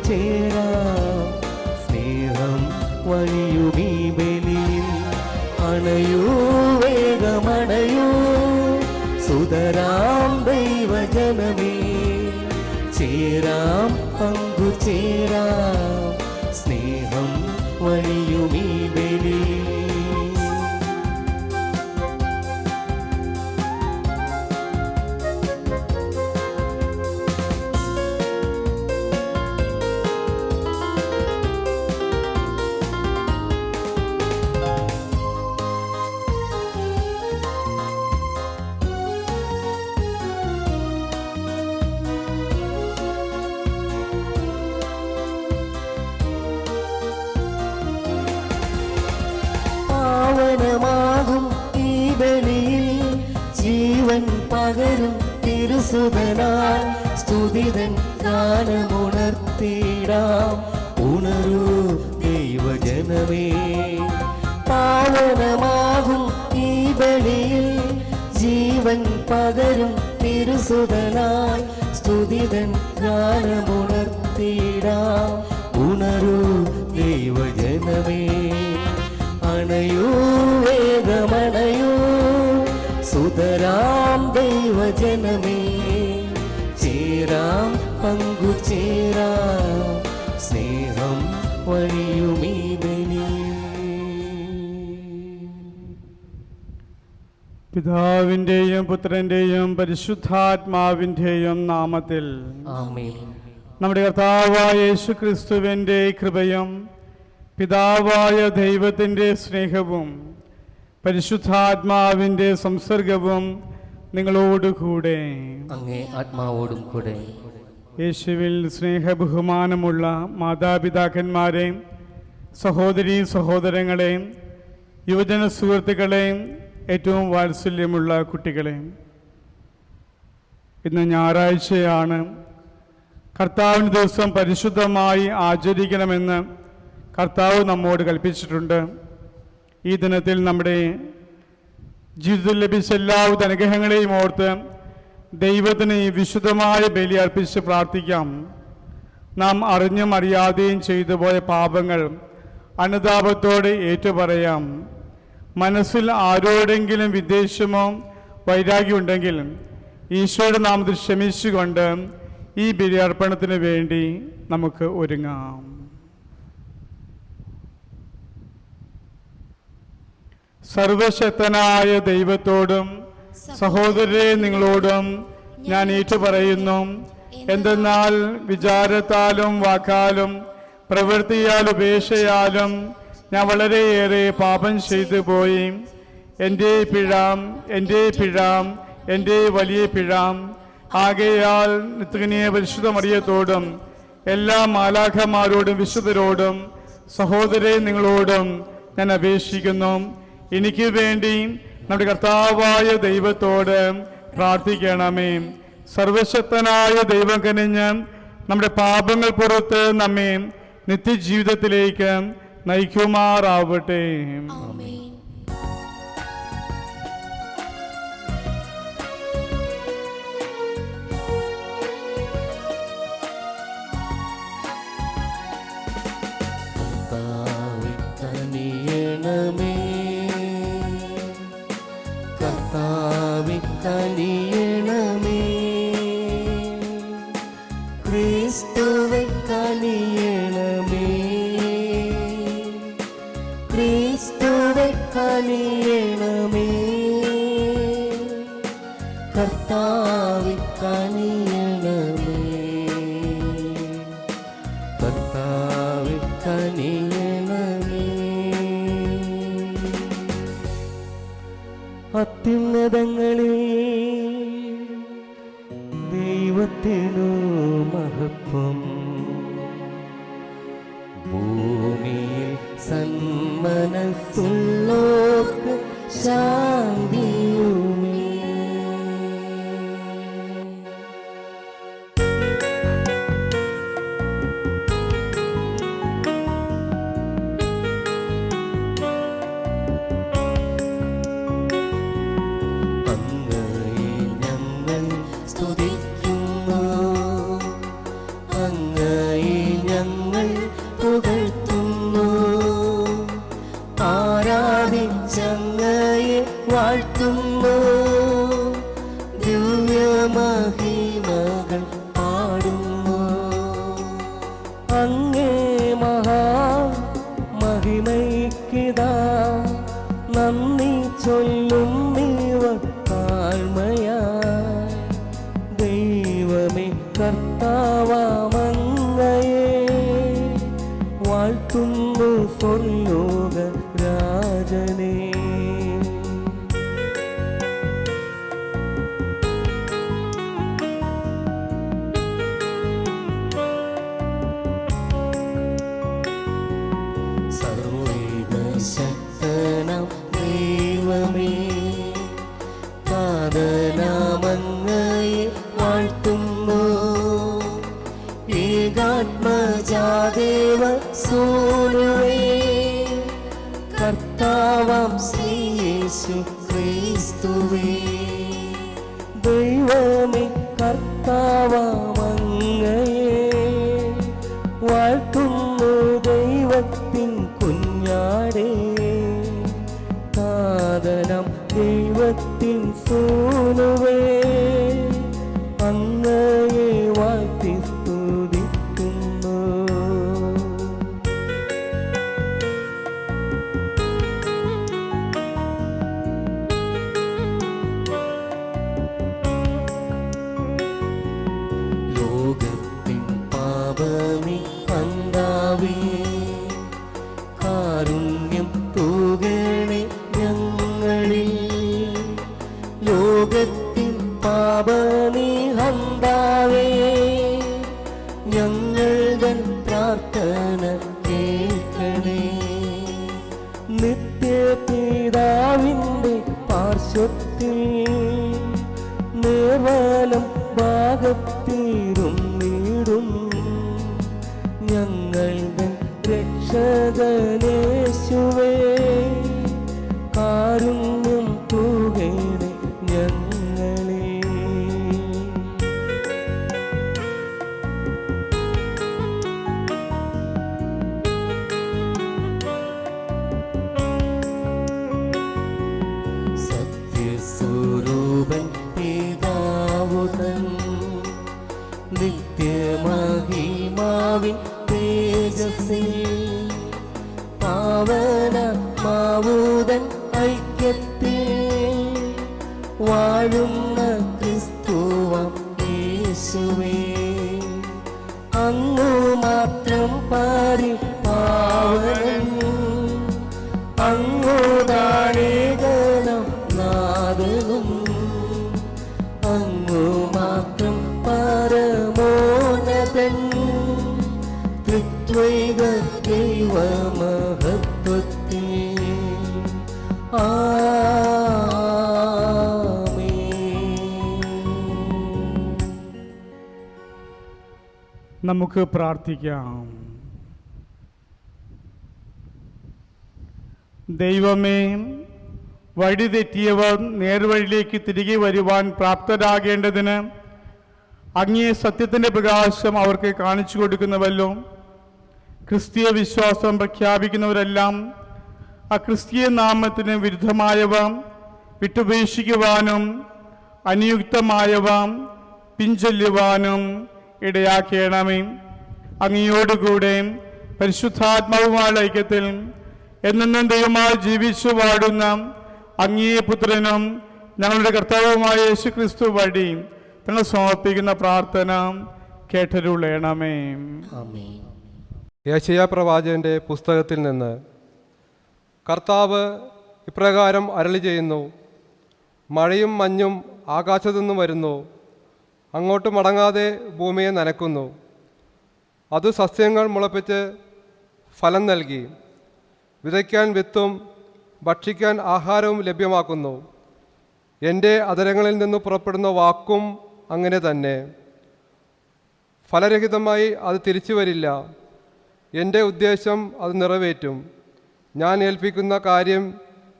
പങ്കുചേരാം. സ്നേഹം വഴിയുമീ ബലിയിൽ അണയൂ, വേഗമണയൂ, സുതരാം ദൈവജനമേ. ചേരാം, പങ്കുചേരാം, സ്നേഹം വഴിയുമീ ബലിയിൽ. പാവനമാകും ഈ ബലിയിൽ ജീവൻ പകരും തിരുസുതനാൽ സ്തുതിതൻ ഗാനമുണർത്തിടാം. ഉണരൂ ദൈവജനമേ. പാവനമാകും ഈ ബലിയിൽ ജീവൻ പകരും തിരുസുതനാൽ സ്തുതിതൻ ഗാനമുണർത്തിടാം. ഉണരൂ ദൈവജനമേ. അണയൂ, വേഗമണയൂ, സുതരാം ദൈവജനമേ. ചേരാം, പങ്കുചേരാം, സ്നേഹം വഴിയുമീ ബലിയിൽ. പിതാവിൻ്റെയും പുത്രൻ്റെയും പരിശുദ്ധാത്മാവിൻ്റെയും നാമത്തിൽ ആമേൻ. നമ്മുടെ കർത്താവായ യേശുക്രിസ്തുവിൻ്റെ കൃപയും പിതാവായ ദൈവത്തിൻ്റെ സ്നേഹവും പരിശുദ്ധാത്മാവിൻ്റെ സംസർഗവും നിങ്ങളോടുകൂടെ. അങ്ങേ ആത്മാവോടും കൂടെ. യേശുവിൽ സ്നേഹബഹുമാനമുള്ള മാതാപിതാക്കന്മാരെ, സഹോദരീ സഹോദരങ്ങളെ, യുവജന സുഹൃത്തുക്കളെ, ഏറ്റവും വാത്സല്യമുള്ള കുട്ടികളെ, ഇന്ന് ഞായറാഴ്ചയാണ്. കർത്താവിൻ്റെ ദിവസം പരിശുദ്ധമായി ആചരിക്കണമെന്ന് കർത്താവ് നമ്മോട് കൽപ്പിച്ചിട്ടുണ്ട്. ഈ ദിനത്തിൽ നമ്മുടെ ജീവിതത്തിൽ ലഭിച്ച എല്ലാവിധ അനുഗ്രഹങ്ങളെയും ഓർത്ത് ദൈവത്തിന് ഈ വിശുദ്ധമായ ബലി അർപ്പിച്ച് പ്രാർത്ഥിക്കാം. നാം അറിഞ്ഞും അറിയാതെയും ചെയ്തു പോയ പാപങ്ങൾ അനുതാപത്തോടെ ഏറ്റുപറയാം. മനസ്സിൽ ആരോടെങ്കിലും വിദ്വേഷമോ വൈരാഗ്യമുണ്ടെങ്കിൽ ഈശോയുടെ നാമത്തിൽ ക്ഷമിച്ചുകൊണ്ട് ഈ ബലിയർപ്പണത്തിന് വേണ്ടി നമുക്ക് ഒരുങ്ങാം. സർവശക്തനായ ദൈവത്തോടും സഹോദരരെ നിങ്ങളോടും ഞാൻ ഏറ്റുപറയുന്നു. എന്തെന്നാൽ വിചാരത്താലും വാക്കാലും പ്രവൃത്തിയാലും ഉപേക്ഷയാലും ഞാൻ വളരെയേറെ പാപം ചെയ്തു പോയി. എൻ്റെ പിഴ, എൻ്റെ വലിയ പിഴ. ആകയാൽ നിത്യകന്യക പരിശുദ്ധ മറിയത്തോടും എല്ലാ മാലാഖമാരോടും വിശുദ്ധരോടും സഹോദരരെ നിങ്ങളോടും ഞാൻ അപേക്ഷിക്കുന്നു, എനിക്ക് വേണ്ടി നമ്മുടെ കർത്താവായ ദൈവത്തോട് പ്രാർത്ഥിക്കണമേ. സർവശക്തനായ ദൈവം കനിഞ്ഞ് നമ്മുടെ പാപങ്ങൾ പുറത്ത് നമ്മെ നിത്യജീവിതത്തിലേക്ക് നയിക്കുമാറാവട്ടെ. കനിയണമേ, ക്രിസ്തുവേ കനിയണമേ, ക്രിസ്തുവേ കനിയണമേ, കർത്താവേ കനിയണമേ, കർത്താവേ കനിയണമേ. അത്യുന്നതങ്ങളിൽ ദൈവത്തിനു മഹത്വം, ഭൂമിയിൽ സന്മനസ്സുള്ളോർക്ക് ശാന്തിയുമേ. സ്തുതിക്കുന്നു, കർത്താവാമങ്ങയെ വാഴ്ത്തുന്നു സ്വർലോക രാജനേ. സർവ്വശക്തനാം ദൈവമേ, നാഥനാമങ്ങയെ വാഴ്ത്തുന്നു. ഏകാത്മജാദേവ സൂനുവേ, കർത്താവാം ശ്രീയേശു ക്രിസ്തുവേ. ദൈവമേ കർത്താവാമങ്ങയെ വാഴ്ത്തുന്നു. ദൈവത്തിൻ കുഞ്ഞാടേ, നാഥനാം ദൈവത്തിൻ സൂനുവേ, അങ്ങയെ വാഴ്ത്തി സ്തുതിക്കുന്നു. ലോകത്തിൻ പാപമേ അന്താവേ, കാരുണ്യം തൂകണേ ഞങ്ങളിൽ. ലോകത്തിൻ പാപമേ ഹന്താവേ, ഞങ്ങളുടെ പ്രാർത്ഥന കേൾക്കണേ. നിത്യപിതാവിൻ്റെ പാർശ്വത്തിൽ നേർവലം ഭാഗത്തിരുന്നിടും ഞങ്ങളുടെ രക്ഷകനേശുവേ, കാരുണ്യം തൂകണേ ഞങ്ങളെ. സത്യസ്വരൂപൻ പിതാവുതൻ നിത്യമഹിമാവിൻ തേജസ്സിൽ, പാവനമാവുതൻ ഐക്യത്തിൽ വാഴുന്ന ക്രിസ്തുവാം യേശുവേ, അങ്ങു മാത്രം പരിപാവനൻ, അങ്ങു താനേകനം നാദവും, അങ്ങു മാത്രം പരമോന്നതൻ, ത്രിത്വൈക ദൈവമഹത്വത്തിൽ. നമുക്ക് പ്രാർത്ഥിക്കാം. ദൈവമേ, വഴിതെറ്റിയവർ നേർവഴിയിലേക്ക് തിരികെ വരുവാൻ പ്രാപ്തരാകേണ്ടതിന് അങ്ങേ സത്യത്തിൻ്റെ പ്രകാശം അവർക്ക് കാണിച്ചു കൊടുക്കുന്നുവല്ലോ. ക്രിസ്തീയ വിശ്വാസം പ്രഖ്യാപിക്കുന്നവരെല്ലാം അക്രിസ്തീയ നാമത്തിന് വിരുദ്ധമായവ വിട്ടുപേക്ഷിക്കുവാനും അനുയുക്തമായവ പിൻചൊല്ലുവാനും ഇടയാക്കണമേ. അങ്ങയോടുകൂടെ പരിശുദ്ധാത്മാവുമായ ഐക്യത്തിൽ എന്നെന്നും ദൈവമായി ജീവിച്ചു വാടുന്ന അങ്ങേ പുത്രനും ഞങ്ങളുടെ കർത്താവുമായ യേശു ക്രിസ്തു വഴി ഞങ്ങൾ സമർപ്പിക്കുന്ന പ്രാർത്ഥന കേട്ടരുളേണമേ. യെശയ്യാ പ്രവാചകന്റെ പുസ്തകത്തിൽ നിന്ന് കർത്താവ് ഇപ്രകാരം അരുളി ചെയ്യുന്നു: മഴയും മഞ്ഞും ആകാശത്തു നിന്നും വരുന്നു, അങ്ങോട്ട് മടങ്ങാതെ ഭൂമിയെ നനയ്ക്കുന്നു. അത് സസ്യങ്ങൾ മുളപ്പിച്ച് ഫലം നൽകി, വിതയ്ക്കാൻ വിത്തും ഭക്ഷിക്കാൻ ആഹാരവും ലഭ്യമാക്കുന്നു. എൻ്റെ അധരങ്ങളിൽ നിന്ന് പുറപ്പെടുന്ന വാക്കും അങ്ങനെ തന്നെ. ഫലരഹിതമായി അത് തിരിച്ചു വരില്ല. എൻ്റെ ഉദ്ദേശം അത് നിറവേറ്റും. ഞാൻ ഏൽപ്പിക്കുന്ന കാര്യം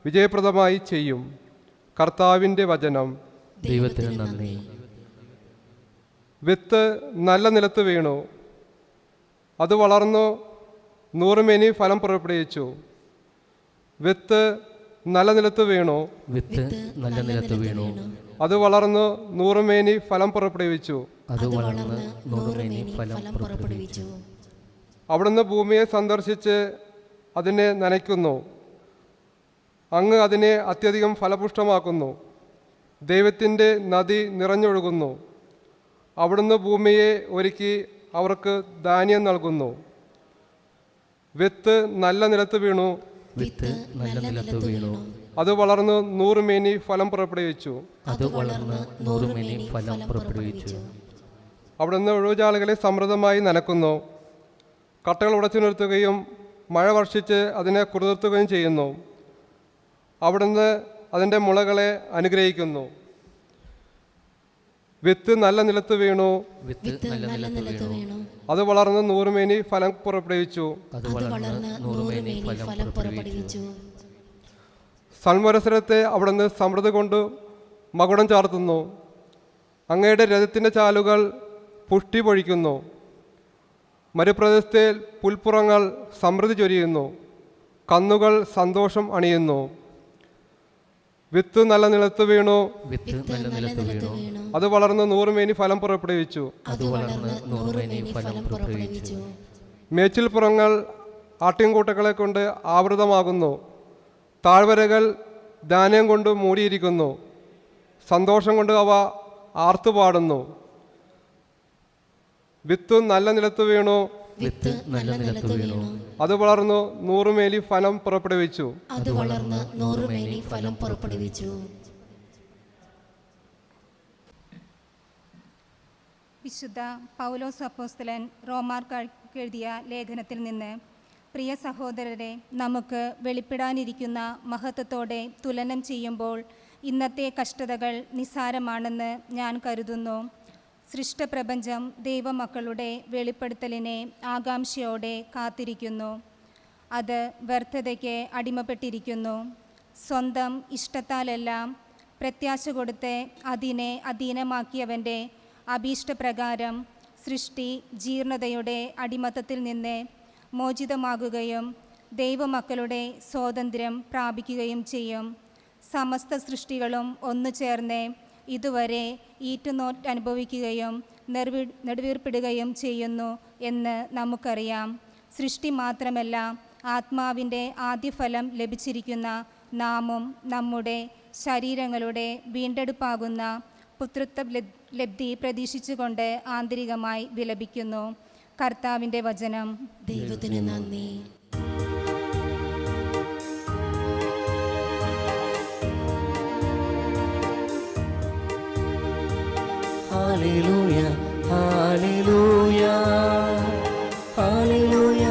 വിജയപ്രദമായി ചെയ്യും. കർത്താവിൻ്റെ വചനം. ദൈവത്തിന് നന്ദി. വിത്ത് നല്ല നിലത്ത് വീണു, അത് വളർന്നു 100 മേനി ഫലം പുറപ്പെടുവിച്ചു. വിത്ത് നല്ല നിലത്ത് വീണു, വിത്ത് നല്ല നിലത്ത് വീണു, അത് വളർന്നു 100 മേനി ഫലം പുറപ്പെടുവിച്ചു. അത് വളർന്ന് 100 മേനി ഫലം പുറപ്പെടുവിച്ചു. അവിടുന്ന് ഭൂമിയെ സന്ദർശിച്ച് അതിനെ നനയ്ക്കുന്നു. അങ്ങ് അതിനെ അത്യധികം ഫലപുഷ്ടമാക്കുന്നു. ദൈവത്തിൻ്റെ നദി നിറഞ്ഞൊഴുകുന്നു. അവിടുന്ന് ഭൂമിയെ ഒരുക്കി അവർക്ക് ധാന്യം നൽകുന്നു. വിത്ത് നല്ല നിലത്ത് വീണു, വിത്ത് നല്ല നിലത്ത് വീണു. അത് വളർന്ന് 100 മേനി ഫലം പുറപ്പെടുവിച്ചു. അത് വളർന്ന് 100 മേനി ഫലം പുറപ്പെടുവിച്ചു. അവിടുന്ന് ഒഴിവുചാലുകളെ സമൃദ്ധമായി നനക്കുന്നു, കട്ടകൾ ഉടച്ചു നിർത്തുകയും മഴ വർഷിച്ച് അതിനെ കുതിർത്തുകയും ചെയ്യുന്നു. അവിടുന്ന് അതിൻ്റെ മുളകളെ അനുഗ്രഹിക്കുന്നു. വിത്ത് നല്ല നിലത്ത് വീണു, വിത്ത് നല്ല നിലത്ത് വീണു. അത് വളർന്ന് 100 മേനി ഫലം പുറപ്പെടുവിച്ചു. അത് വളർന്ന് 100 മേനി ഫലം പുറപ്പെടുവിച്ചു. സന്മത്സരത്തെ അവിടുന്ന് സമൃദ്ധി കൊണ്ട് മകുടം ചാർത്തുന്നു. അങ്ങയുടെ രഥത്തിൻ്റെ ചാലുകൾ പുഷ്ടി പൊഴിക്കുന്നു. മരുപ്രദേശത്തെ പുൽപ്പുറങ്ങൾ സമൃദ്ധി ചൊരിയുന്നു, കന്നുകൾ സന്തോഷം അണിയുന്നു. വിത്ത് നല്ല നിലത്ത് വീണു, വിത്ത് നല്ല നിലത്ത് വീണു. അത് വളർന്ന് 100 മേനി ഫലം പുറപ്പെടുവിച്ചു. അത് വളർന്ന് 100 മേനി ഫലം പുറപ്പെടുവിച്ചു. മേച്ചിൽപ്പുറങ്ങൾ ആട്ടിൻകൂട്ടങ്ങളെ കൊണ്ട് ആവൃതമാകുന്നു, താഴ്വരകൾ ധാന്യം കൊണ്ട് മൂടിയിരിക്കുന്നു. സന്തോഷം കൊണ്ട് അവ ആർത്തുപാടുന്നു. വിത്ത് നല്ല നിലത്ത് വീണു, വിത്ത് നല്ല നിലത്ത് വീണു. അത് വളർന്നു 100 മേനി ഫലം പുറപ്പെടുവിച്ചു. അത് വളർന്ന് 100 മേനി ഫലം പുറപ്പെടുവിച്ചു. വിശുദ്ധ പൗലോസ് അപ്പോസ്തലൻ റോമാർക്ക് എഴുതിയ ലേഖനത്തിൽ നിന്ന്: പ്രിയ സഹോദരരെ, നമുക്ക് വെളിപ്പെടാനിരിക്കുന്ന മഹത്വത്തോടെ തുലനം ചെയ്യുമ്പോൾ ഇന്നത്തെ കഷ്ടതകൾ നിസ്സാരമാണെന്ന് ഞാൻ കരുതുന്നു. സൃഷ്ടപ്രപഞ്ചം ദൈവമക്കളുടെ വെളിപ്പെടുത്തലിനെ ആകാംക്ഷയോടെ കാത്തിരിക്കുന്നു. അത് വ്യർത്ഥതയ്ക്ക് അടിമപ്പെട്ടിരിക്കുന്നു. സ്വന്തം ഇഷ്ടത്താലെല്ലാം പ്രത്യാശ കൊടുത്ത് അതിനെ അധീനമാക്കിയവൻ്റെ അഭീഷ്ടപ്രകാരം സൃഷ്ടി ജീർണതയുടെ അടിമത്തത്തിൽ നിന്ന് മോചിതമാകുകയും ദൈവമക്കളുടെ സ്വാതന്ത്ര്യം പ്രാപിക്കുകയും ചെയ്യും. സമസ്ത സൃഷ്ടികളും ഒന്നു ചേർന്ന് ഇതുവരെ ഈറ്റുനോറ്റനുഭവിക്കുകയും നെടുവീർപ്പിടുകയും ചെയ്യുന്നു എന്ന് നമുക്കറിയാം. സൃഷ്ടി മാത്രമല്ല, ആത്മാവിൻ്റെ ആദ്യഫലം ലഭിച്ചിരിക്കുന്ന നാമും നമ്മുടെ ശരീരങ്ങളുടെ വീണ്ടെടുപ്പാകുന്ന പുത്രത്വ ലബ്ധി പ്രതീക്ഷിച്ചുകൊണ്ട് ആന്തരികമായി വിലപിക്കുന്നു. കർത്താവിൻ്റെ വചനം. ദൈവത്തിന് നന്ദി. ഹല്ലേലൂയ, ഹല്ലേലൂയ, ഹല്ലേലൂയ,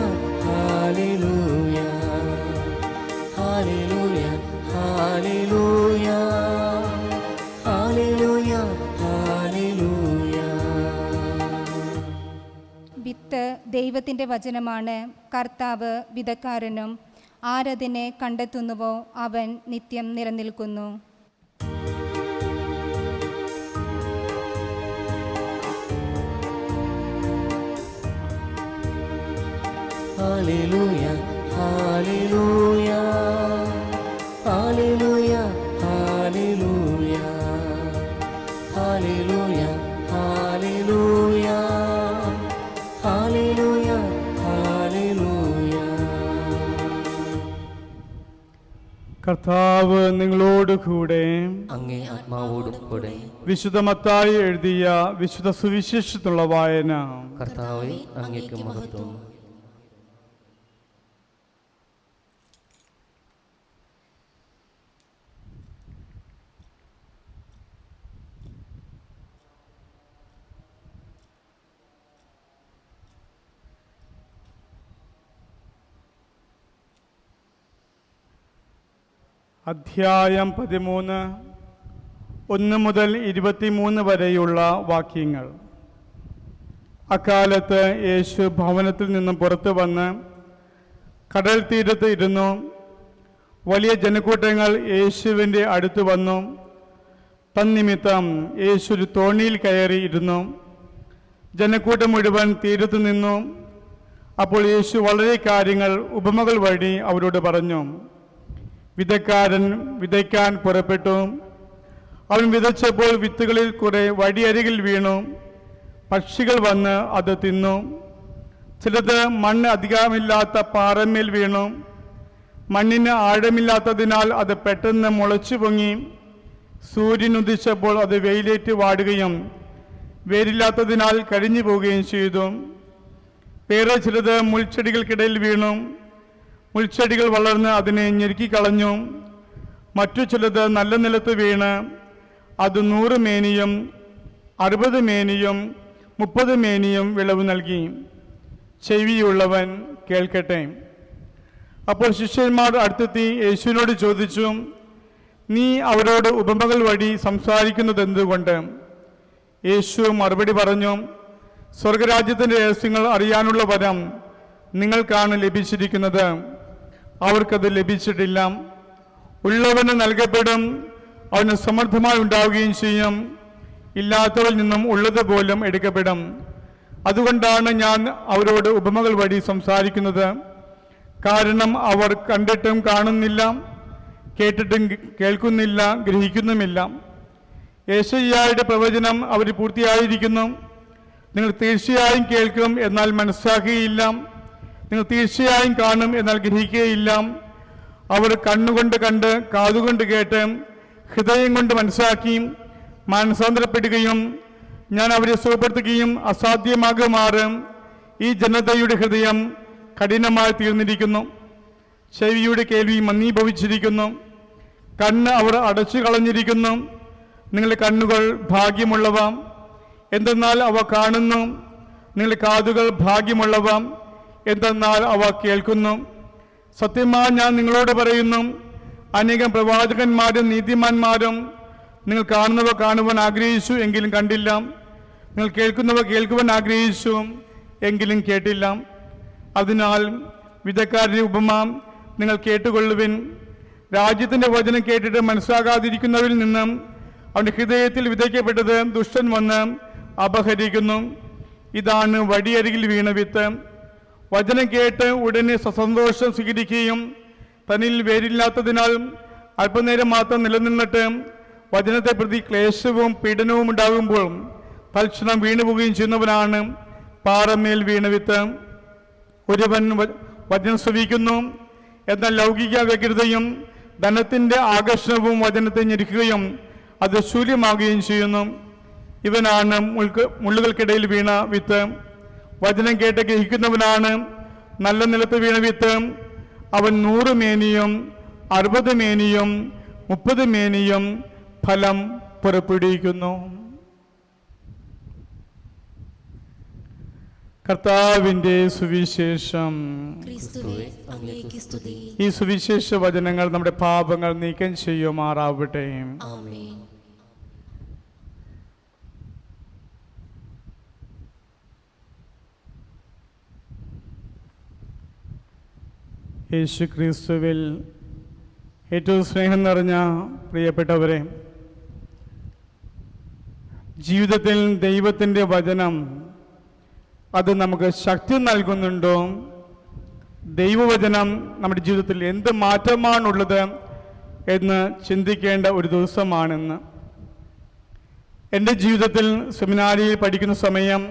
ഹല്ലേലൂയ, ഹല്ലേലൂയ, ഹല്ലേലൂയ, ഹല്ലേലൂയ, ഹല്ലേലൂയ. വിത്ത് ദൈവത്തിൻ്റെ വചനമാണ്. കർത്താവ് വിതക്കാരനും. ആരതിനെ കണ്ടെത്തുന്നുവോ അവൻ നിത്യം നിലനിൽക്കുന്നു. ഹല്ലേലൂയ, ഹല്ലേലൂയ, ഹല്ലേലൂയ, ഹല്ലേലൂയ, ഹല്ലേലൂയ, ഹല്ലേലൂയ, ഹല്ലേലൂയ, ഹല്ലേലൂയ. കർത്താവ് നിങ്ങളോട് കൂടെ. അങ്ങേ ആത്മാവോടും കൂടെ. വിശുദ്ധ മത്തായി എഴുതിയ വിശുദ്ധ സുവിശേഷത്തിലുള്ള വായന. കർത്താവേ, അങ്ങേക്ക് മഹത്വം. അധ്യായം 13, 1 മുതൽ 23 വരെയുള്ള വാക്യങ്ങൾ. അക്കാലത്ത് യേശു ഭവനത്തിൽ നിന്നും പുറത്തു വന്ന് കടൽ തീരത്ത് ഇരുന്നു. വലിയ ജനക്കൂട്ടങ്ങൾ യേശുവിൻ്റെ അടുത്ത് വന്നു. തന്നിമിത്തം യേശു ഒരു തോണിയിൽ കയറി ഇരുന്നു. ജനക്കൂട്ടം മുഴുവൻ തീരത്തു നിന്നു. അപ്പോൾ യേശു വളരെ കാര്യങ്ങൾ ഉപമകൾ വഴി അവരോട് പറഞ്ഞു. വിതക്കാരൻ വിതയ്ക്കാൻ പുറപ്പെട്ടു. അവൻ വിതച്ചപ്പോൾ വിത്തുകളിൽ കുറെ വഴിയരികിൽ വീണു. പക്ഷികൾ വന്ന് അത് തിന്നു. ചിലത് മണ്ണ് അധികമില്ലാത്ത പാറമേൽ വീണു. മണ്ണിന് ആഴമില്ലാത്തതിനാൽ അത് പെട്ടെന്ന് മുളച്ചു പൊങ്ങി. സൂര്യൻ ഉദിച്ചപ്പോൾ അത് വെയിലേറ്റ് വാടുകയും വേരില്ലാത്തതിനാൽ കരിഞ്ഞു പോവുകയും ചെയ്തു. വേറെ ചിലത് മുൾച്ചെടികൾക്കിടയിൽ വീണു. മുൾച്ചെടികൾ വളർന്ന് അതിനെ ഞെരുക്കിക്കളഞ്ഞു. മറ്റു ചിലത് നല്ല നിലത്ത് വീണ് അത് 100 മേനിയും 60 മേനിയും 30 മേനിയും വിളവ് നൽകി. ചെവിയുള്ളവൻ കേൾക്കട്ടെ. അപ്പോൾ ശിഷ്യന്മാർ അടുത്തെത്തി യേശുവിനോട് ചോദിച്ചു, നീ അവരോട് ഉപമകൾ വഴി സംസാരിക്കുന്നത് എന്തുകൊണ്ട്? യേശു മറുപടി പറഞ്ഞു, സ്വർഗരാജ്യത്തിൻ്റെ രഹസ്യങ്ങൾ അറിയാനുള്ള വരം നിങ്ങൾക്കാണ് ലഭിച്ചിരിക്കുന്നത്, അവർക്കത് ലഭിച്ചിട്ടില്ല. ഉള്ളവന് നൽകപ്പെടും, അവന് സമൃദ്ധമായി ഉണ്ടാവുകയും ചെയ്യും. ഇല്ലാത്തവരിൽ നിന്നും ഉള്ളതുപോലും എടുക്കപ്പെടും. അതുകൊണ്ടാണ് ഞാൻ അവരോട് ഉപമകൾ വഴി സംസാരിക്കുന്നത്. കാരണം അവർ കണ്ടിട്ടും കാണുന്നില്ല, കേട്ടിട്ടും കേൾക്കുന്നില്ല, ഗ്രഹിക്കുന്നുമില്ല. യേശയ്യായുടെ പ്രവചനം അവർ പൂർത്തിയായിരിക്കുന്നു. നിങ്ങൾ തീർച്ചയായും കേൾക്കും, എന്നാൽ മനസ്സിലാക്കുകയില്ല. നിങ്ങൾ തീർച്ചയായും കാണും, എന്നാൽ ഗ്രഹിക്കുകയില്ല. അവർ കണ്ണുകൊണ്ട് കണ്ട്, കാതുകൊണ്ട് കേട്ട്, ഹൃദയം കൊണ്ട് മനസ്സിലാക്കി മാനസാന്തരപ്പെടുകയും ഞാൻ അവരെ സുഖപ്പെടുത്തുകയും അസാധ്യമാകുമാറും ഈ ജനതയുടെ ഹൃദയം കഠിനമായി തീർന്നിരിക്കുന്നു. ചെവിയുടെ കേൾവി മന്ദീഭവിച്ചിരിക്കുന്നു. കണ്ണ് അവർ അടച്ചു കളഞ്ഞിരിക്കുന്നു. നിങ്ങളുടെ കണ്ണുകൾ ഭാഗ്യമുള്ളവ, എന്തെന്നാൽ അവ കാണുന്നു. നിങ്ങളുടെ കാതുകൾ ഭാഗ്യമുള്ളവ, എന്തെന്നാൽ അവ കേൾക്കുന്നു. സത്യമായി ഞാൻ നിങ്ങളോട് പറയുന്നു, അനേകം പ്രവാചകന്മാരും നീതിമാന്മാരും നിങ്ങൾ കാണുന്നവ കാണുവാൻ ആഗ്രഹിച്ചു, എങ്കിലും കണ്ടില്ല. നിങ്ങൾ കേൾക്കുന്നവ കേൾക്കുവാൻ ആഗ്രഹിച്ചു, എങ്കിലും കേട്ടില്ല. അതിനാൽ വിധക്കാരുടെ ഉപമ നിങ്ങൾ കേട്ടുകൊള്ളുവിൻ. രാജ്യത്തിൻ്റെ വചനം കേട്ടിട്ട് മനസ്സിലാകാതിരിക്കുന്നവരിൽ നിന്നും അവൻ്റെ ഹൃദയത്തിൽ വിതയ്ക്കപ്പെട്ടത് ദുഷ്ടൻ വന്ന് അപഹരിക്കുന്നു. ഇതാണ് വഴിയരികിൽ വീണ വിത്ത്. വചനം കേട്ട് ഉടനെ സസന്തോഷം സ്വീകരിക്കുകയും തന്നിൽ വേരില്ലാത്തതിനാൽ അല്പനേരം മാത്രം നിലനിന്നിട്ട് വചനത്തെ പ്രതി ക്ലേശവും പീഡനവും ഉണ്ടാകുമ്പോൾ തൽക്ഷണം വീണുപോവുകയും ചെയ്യുന്നവനാണ് പാറമേൽ വീണ വിത്ത്. ഒരുവൻ വചനം ശ്രവിക്കുന്നു, എന്നാൽ ലൗകിക വ്യഗ്രതയും ധനത്തിൻ്റെ ആകർഷണവും വചനത്തെ ഞെരുക്കുകയും അത് ശൂന്യമാകുകയും ചെയ്യുന്നു. ഇവനാണ് മുള്ളുകൾക്കിടയിൽ വീണ വിത്ത്. വചനം കേട്ട് ഗ്രഹിക്കുന്നവനാണ് നല്ല നിലത്ത് വീണ വിത്ത്. അവൻ 100 മേനിയും 60 മേനിയും 30 മേനിയും ഫലം പുറപ്പെടുവിക്കുന്നു. കർത്താവിൻ്റെ സുവിശേഷം. ക്രിസ്തുവേ, അങ്ങേക്ക് സ്തുതി. ഈ സുവിശേഷ വചനങ്ങൾ നമ്മുടെ പാപങ്ങൾ നീക്കം ചെയ്യുമാറാവട്ടെ. ആമേൻ. യേശു ക്രിസ്തുവിൽ ഏറ്റവും സ്നേഹം നിറഞ്ഞ പ്രിയപ്പെട്ടവരെ, ജീവിതത്തിൽ ദൈവത്തിൻ്റെ വചനം അത് നമുക്ക് ശക്തി നൽകുന്നുണ്ടോ? ദൈവവചനം നമ്മുടെ ജീവിതത്തിൽ എന്ത് മാറ്റമാണുള്ളത് എന്ന് ചിന്തിക്കേണ്ട ഒരു ദിവസമാണെന്ന്. എൻ്റെ ജീവിതത്തിൽ സെമിനാരിയിൽ പഠിക്കുന്ന സമയം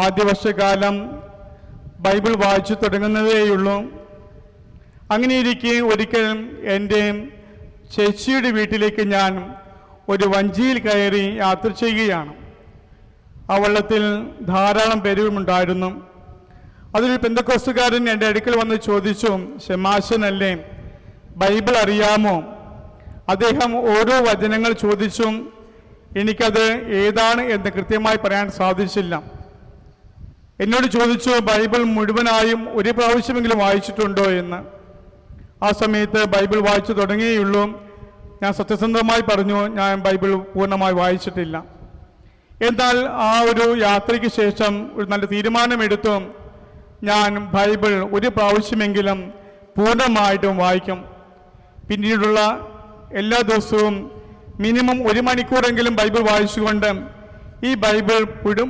ആദ്യ വർഷകാലം ബൈബിൾ വായിച്ചു തുടങ്ങുന്നതേയുള്ളൂ. അങ്ങനെയിരിക്കെ ഒരിക്കൽ എൻ്റെ ചേച്ചിയുടെ വീട്ടിലേക്ക് ഞാൻ ഒരു വഞ്ചിയിൽ കയറി യാത്ര ചെയ്യുകയാണ്. ആ വള്ളത്തിൽ ധാരാളം പേരുമുണ്ടായിരുന്നു. അതിലൊരു പെന്തക്കോസ്തുകാരൻ എൻ്റെ അടുക്കൽ വന്ന് ചോദിച്ചു, ശമാശനല്ലേ, ബൈബിൾ അറിയാമോ? അദ്ദേഹം ഓരോ വചനങ്ങൾ ചോദിച്ചു. എനിക്കത് ഏതാണ് എന്ന് കൃത്യമായി പറയാൻ സാധിച്ചില്ല. എന്നോട് ചോദിച്ചു, ബൈബിൾ മുഴുവനായും ഒരു പ്രാവശ്യമെങ്കിലും വായിച്ചിട്ടുണ്ടോ എന്ന്. ആ സമയത്ത് ബൈബിൾ വായിച്ചു തുടങ്ങിയുള്ളൂ. ഞാൻ സത്യസന്ധമായി പറഞ്ഞു, ഞാൻ ബൈബിൾ പൂർണ്ണമായി വായിച്ചിട്ടില്ല. എന്നാൽ ആ ഒരു യാത്രയ്ക്ക് ശേഷം ഒരു നല്ല തീരുമാനമെടുത്തു, ഞാൻ ബൈബിൾ ഒരു പ്രാവശ്യമെങ്കിലും പൂർണ്ണമായിട്ടും വായിക്കും. പിന്നീടുള്ള എല്ലാ ദിവസവും മിനിമം 1 മണിക്കൂറെങ്കിലും ബൈബിൾ വായിച്ചുകൊണ്ട് ഈ ബൈബിൾ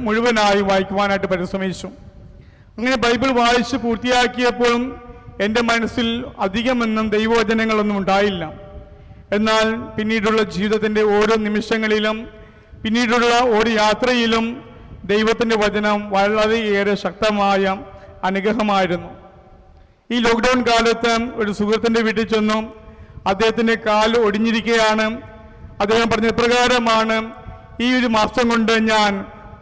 മുഴുവനായി വായിക്കുവാനായിട്ട് പരിശ്രമിച്ചു. അങ്ങനെ ബൈബിൾ വായിച്ച് പൂർത്തിയാക്കിയപ്പോഴും എൻ്റെ മനസ്സിൽ അധികമൊന്നും ദൈവവചനങ്ങളൊന്നും ഉണ്ടായില്ല. എന്നാൽ പിന്നീടുള്ള ജീവിതത്തിൻ്റെ ഓരോ നിമിഷങ്ങളിലും പിന്നീടുള്ള ഓരോ യാത്രയിലും ദൈവത്തിൻ്റെ വചനം വളരെയേറെ ശക്തമായ അനുഗ്രഹമായിരുന്നു. ഈ ലോക്ക്ഡൗൺ കാലത്ത് ഒരു സുഹൃത്തിൻ്റെ വീട്ടിൽ ചെന്നു. അദ്ദേഹത്തിൻ്റെ കാല് ഒടിഞ്ഞിരിക്കുകയാണ്. അദ്ദേഹം പറഞ്ഞ പ്രകാരമാണ്, ഈ ഒരു മാസം കൊണ്ട് ഞാൻ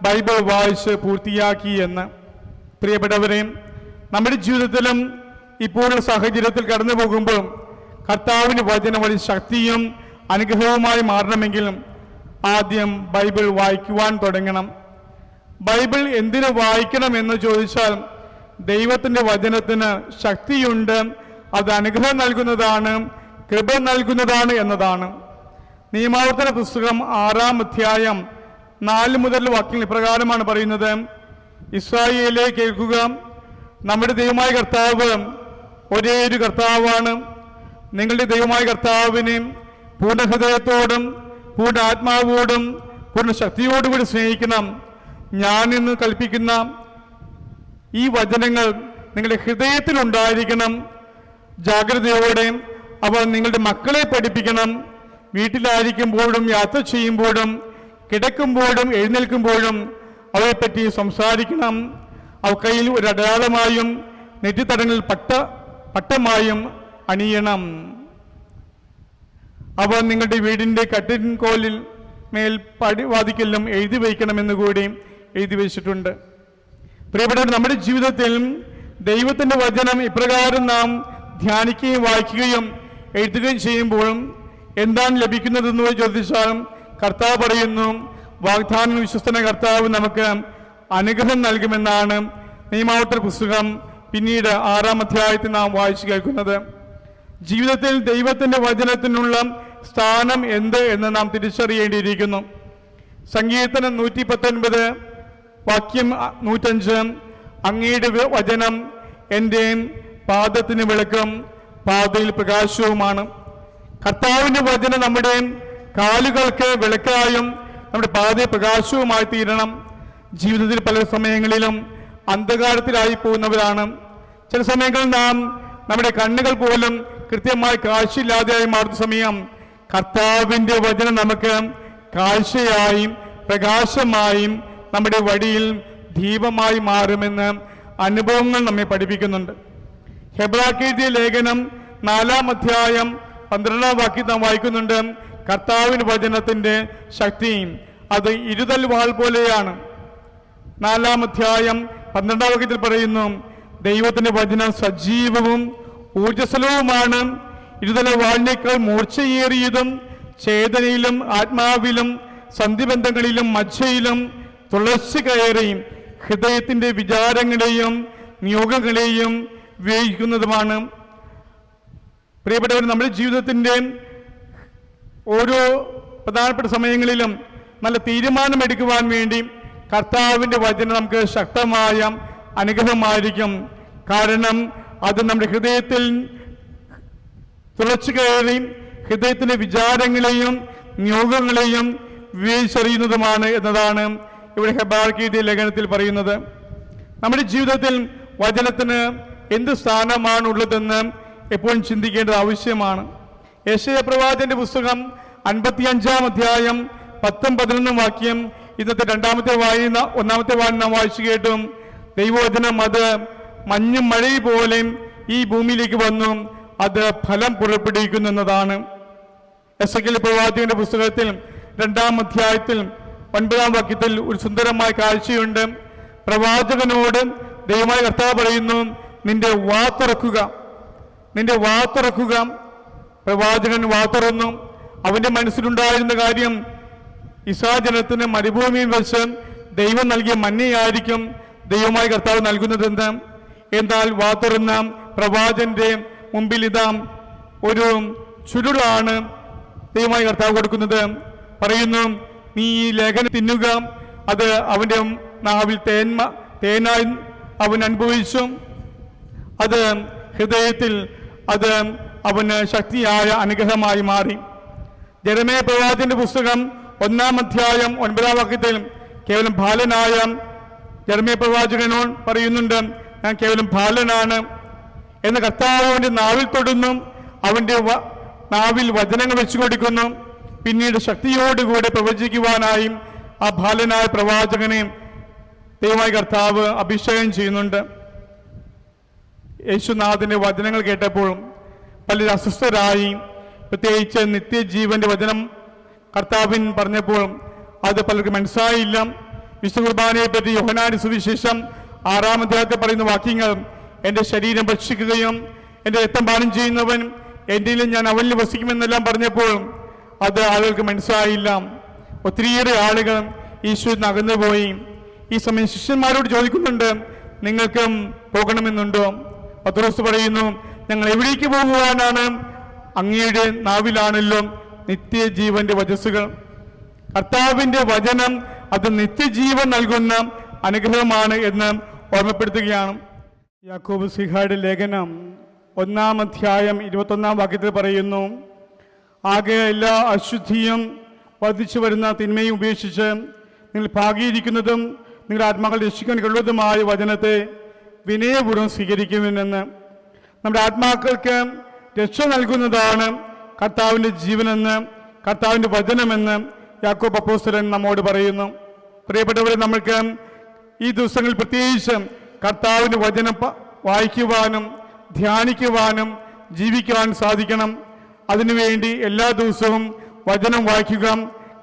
ബൈബിൾ വായിച്ച് പൂർത്തിയാക്കി എന്ന്. പ്രിയപ്പെട്ടവരെ, നമ്മുടെ ജീവിതത്തിലും ഇപ്പോഴുള്ള സാഹചര്യത്തിൽ കടന്നു പോകുമ്പോൾ കർത്താവിൻ്റെ വചനം വലിയ ശക്തിയും അനുഗ്രഹവുമായി മാറണമെങ്കിലും ആദ്യം ബൈബിൾ വായിക്കുവാൻ തുടങ്ങണം. ബൈബിൾ എന്തിനു വായിക്കണം എന്ന് ചോദിച്ചാൽ ദൈവത്തിൻ്റെ വചനത്തിന് ശക്തിയുണ്ട്, അത് അനുഗ്രഹം നൽകുന്നതാണ്, കൃപ നൽകുന്നതാണ് എന്നതാണ്. നിയമാവർത്തന പുസ്തകം 6-ാം അധ്യായം 4 മുതൽ വാക്യങ്ങൾ ഇപ്രകാരമാണ് പറയുന്നത്: ഇസ്രായേലേ കേൾക്കുക, നമ്മുടെ ദൈവമായ കർത്താവ് ഒരേ ഒരു കർത്താവാണ്. നിങ്ങളുടെ ദൈവമായ കർത്താവിനെ പൂർണ്ണ ഹൃദയത്തോടും പൂർണ്ണ ആത്മാവോടും പൂർണ്ണ ശക്തിയോടും കൂടി സ്നേഹിക്കണം. ഞാൻ ഇന്ന് കൽപ്പിക്കുന്ന ഈ വചനങ്ങൾ നിങ്ങളുടെ ഹൃദയത്തിലുണ്ടായിരിക്കണം. ജാഗ്രതയോടെ അവ നിങ്ങളുടെ മക്കളെ പഠിപ്പിക്കണം. വീട്ടിലായിരിക്കുമ്പോഴും യാത്ര ചെയ്യുമ്പോഴും കിടക്കുമ്പോഴും എഴുന്നേൽക്കുമ്പോഴും അവയെപ്പറ്റി സംസാരിക്കണം. അവ കയ്യിൽ ഒരു അടയാളമായും നെറ്റിത്തടങ്ങളിൽ പട്ടമായും അണിയണം. അവ നിങ്ങളുടെ വീടിൻ്റെ കട്ടിൻകോലിൽ മേൽ പടിവാതിക്കലും എഴുതി വയ്ക്കണമെന്ന് കൂടി എഴുതി വെച്ചിട്ടുണ്ട്. പ്രിയപ്പെട്ടവർ, നമ്മുടെ ജീവിതത്തിൽ ദൈവത്തിൻ്റെ വചനം ഇപ്രകാരം നാം ധ്യാനിക്കുകയും വായിക്കുകയും എഴുതുകയും ചെയ്യുമ്പോൾ എന്താണ് ലഭിക്കുന്നതെന്ന് ചോദിച്ചാൽ കർത്താവ് പറയുന്നു, വാഗ്ദാനം വിശ്വസ്തന കർത്താവ് നമുക്ക് അനുഗ്രഹം നൽകുമെന്നാണ് നിയമാവർത്തന പുസ്തകം പിന്നീട് 6-ാം അധ്യായത്തിൽ നാം വായിച്ചു കേൾക്കുന്നത്. ജീവിതത്തിൽ ദൈവത്തിൻ്റെ വചനത്തിനുള്ള സ്ഥാനം എന്ത് എന്ന് നാം തിരിച്ചറിയേണ്ടിയിരിക്കുന്നു. സങ്കീർത്തനം 119 വാക്യം 105: അങ്ങയുടെ വചനം എൻ്റെ പാദത്തിന് വിളക്കും പാതയിൽ പ്രകാശവുമാണ്. കർത്താവിൻ്റെ വചനം നമ്മുടെ കാലുകൾക്ക് വിളക്കായും നമ്മുടെ പാതയിൽ പ്രകാശവുമായി തീരണം. ജീവിതത്തിൽ പല സമയങ്ങളിലും അന്ധകാരത്തിലായി പോകുന്നവരാണ്. ചില സമയങ്ങളിൽ നാം നമ്മുടെ കണ്ണുകൾ പോലും കൃത്യമായി കാഴ്ചയില്ലാതെയായി മാറുന്ന സമയം കർത്താവിൻ്റെ വചനം നമുക്ക് കാഴ്ചയായും പ്രകാശമായും നമ്മുടെ വഴിയിൽ ദീപമായി മാറുമെന്ന് അനുഭവങ്ങൾ നമ്മെ പഠിപ്പിക്കുന്നുണ്ട്. ഹെബ്രായർക്കെഴുതിയ ലേഖനം 4-ാം അധ്യായം 12-ാം വാക്യം നാം വായിക്കുന്നുണ്ട്: കർത്താവിൻ്റെ വചനത്തിൻ്റെ ശക്തി അത് ഇരുതൽ വാൾ പോലെയാണ്. 4-ാം അധ്യായം 12-ാം വാക്യത്തിൽ പറയുന്നു, ദൈവത്തിൻ്റെ വചനം സജീവവും ഊർജ്ജസ്വലവുമാണ്, ഇരുതല വാളിനേക്കാൾ മൂർച്ചയേറിയതും, ചേതനയിലും ആത്മാവിലും സന്ധിബന്ധങ്ങളിലും മജ്ജയിലും തുളച്ചു കയറി ഹൃദയത്തിൻ്റെ വിചാരങ്ങളെയും നിയോഗങ്ങളെയും വിവേചിക്കുന്നതുമാണ്. പ്രിയപ്പെട്ടവർ, നമ്മുടെ ജീവിതത്തിൻ്റെ ഓരോ പ്രധാനപ്പെട്ട സമയങ്ങളിലും നല്ല തീരുമാനമെടുക്കുവാൻ വേണ്ടി കർത്താവിൻ്റെ വചനം നമുക്ക് ശക്തമായ അനുഗ്രഹമായിരിക്കും. കാരണം അത് നമ്മുടെ ഹൃദയത്തിൽ തുളച്ചു കയറി ഹൃദയത്തിൻ്റെ വിചാരങ്ങളെയും നിയോഗങ്ങളെയും വിവേചിച്ചറിയുന്നതുമാണ് എന്നതാണ് ഇവിടെ ഹെബ്രായർക്കെഴുതിയ ലേഖനത്തിൽ പറയുന്നത്. നമ്മുടെ ജീവിതത്തിൽ വചനത്തിന് എന്ത് സ്ഥാനമാണ് ഉള്ളതെന്ന് എപ്പോഴും ചിന്തിക്കേണ്ടത് ആവശ്യമാണ്. യെശയ്യാ പ്രവാചകന്റെ പുസ്തകം 55-ാം അധ്യായം 10-11 വാക്യം ഇന്നത്തെ ഒന്നാമത്തെ വായന നാം വായിച്ചു കേട്ടു. ദൈവവചനം അത് മഞ്ഞും മഴ പോലെ ഈ ഭൂമിയിലേക്ക് വന്നു, അത് ഫലം പുറപ്പെടുവിക്കുന്നു എന്നതാണ്. എസെക്കിയേൽ പ്രവാചകന്റെ പുസ്തകത്തിൽ 2-ാം അധ്യായത്തിൽ 9-ാം വാക്യത്തിൽ ഒരു സുന്ദരമായ കാഴ്ചയുണ്ട്. പ്രവാചകനോട് ദൈവമായ കർത്താവ് പറയുന്നു, നിന്റെ വാ തുറക്കുക, നിന്റെ വാ തുറക്കുക. പ്രവാചകൻ വാ തുറന്നു. അവന്റെ മനസ്സിലുണ്ടായിരുന്ന കാര്യം ഇസ്രായേൽ മരുഭൂമിയിൽ വെച്ച് ദൈവം നൽകിയ മന്നയായിരിക്കും ദൈവമായ കർത്താവ് നൽകുന്നതെന്ന്. എന്നാൽ വാ തുറന്ന പ്രവാചകന്റെ മുമ്പിൽ ഇതാ ഒരു ചുരുളാണ് ദൈവമായ കർത്താവ് കൊടുക്കുന്നത്. പറയുന്നു, നീ ഈ ലേഖനം തിന്നുക, അത് അവൻ്റെ നാവിൽ തേനായി അവൻ അനുഭവിച്ചു, അത് ഹൃദയത്തിൽ അത് അവന് ശക്തിയായ അനുഗ്രഹമായി മാറി. ജെരമ്യാ പ്രവാചകന്റെ പുസ്തകം 1-ാം അധ്യായം 9-ാം വാക്യത്തിൽ കേവലം ബാലനായ ജെരമ്യാ പ്രവാചകനോട് പറയുന്നുണ്ട്, ഞാൻ കേവലം ബാലനാണ് എന്ന്. കർത്താവ് അവൻ്റെ നാവിൽ തൊടുന്നു, അവൻ്റെ നാവിൽ വചനങ്ങൾ വെച്ചു കൊടുക്കുന്നു. പിന്നീട് ശക്തിയോടുകൂടെ പ്രവചിക്കുവാനായി ആ ബാലനായ പ്രവാചകനെ ദൈവമായ കർത്താവ് അഭിഷേകം ചെയ്യുന്നുണ്ട്. യേശുനാഥന്റെ വചനങ്ങൾ കേട്ടപ്പോൾ പലരും അസ്വസ്ഥരായി. പ്രത്യേകിച്ച് നിത്യജീവന്റെ വചനം കർത്താവിൻ പറഞ്ഞപ്പോൾ അത് പലർക്കും മനസ്സിലായില്ല. വിശുദ്ധ കുർബാനയെ പറ്റി യോഹന്നാന്റെ സുവിശേഷം 6-ാം അധ്യായത്തിൽ പറയുന്ന വാക്യങ്ങൾ, എൻ്റെ ശരീരം ഭക്ഷിക്കുകയും എൻ്റെ രക്തം പാനം ചെയ്യുന്നവൻ എൻ്റെയിലും ഞാൻ അവനിൽ വസിക്കുമെന്നെല്ലാം പറഞ്ഞപ്പോൾ അത് ആളുകൾക്ക് മനസ്സിലായില്ല. ഒത്തിരിയേറെ ആളുകൾ ഈശോയിൽ അകന്നുപോയി. ഈ സമയം ശിഷ്യന്മാരോട് ചോദിക്കുന്നുണ്ട്, നിങ്ങൾക്കും പോകണമെന്നുണ്ടോ? പത്രോസ് പറയുന്നു, ഞങ്ങൾ എവിടേക്ക് പോകുവാനാണ്? അങ്ങയുടെ നാവിലാണല്ലോ നിത്യജീവന്റെ വചസ്സുകൾ. കർത്താവിൻ്റെ വചനം അത് നിത്യജീവൻ നൽകുന്ന അനുഗ്രഹമാണ് എന്ന് ഓർമ്മപ്പെടുത്തുകയാണ്. യാക്കോബ് ശ്ലീഹായുടെ ലേഖനം 1-ാം അധ്യായം 21-ാം വാക്യത്തിൽ പറയുന്നു, ആകെ എല്ലാ അശുദ്ധിയും വർദ്ധിച്ചു വരുന്ന തിന്മയും ഉപേക്ഷിച്ച് നിങ്ങൾ ഭാഗിയിരിക്കുന്നതും നിങ്ങളുടെ ആത്മാക്കൾ രക്ഷിക്കാൻ കഴിയുന്നതുമായ വചനത്തെ വിനയപൂർവ്വം സ്വീകരിക്കുമെന്ന്. നമ്മുടെ ആത്മാക്കൾക്ക് രക്ഷ നൽകുന്നതാണ് കർത്താവിൻ്റെ ജീവനെന്ന്, കർത്താവിൻ്റെ വചനമെന്ന് യാക്കോബ് അപ്പോസ്തലൻ നമ്മോട് പറയുന്നു. പ്രിയപ്പെട്ടവരെ, നമ്മൾക്ക് ഈ ദിവസങ്ങളിൽ പ്രത്യേകിച്ച് കർത്താവിൻ്റെ വചനം വായിക്കുവാനും ധ്യാനിക്കുവാനും ജീവിക്കുവാനും സാധിക്കണം. അതിനുവേണ്ടി എല്ലാ ദിവസവും വചനം വായിക്കുക.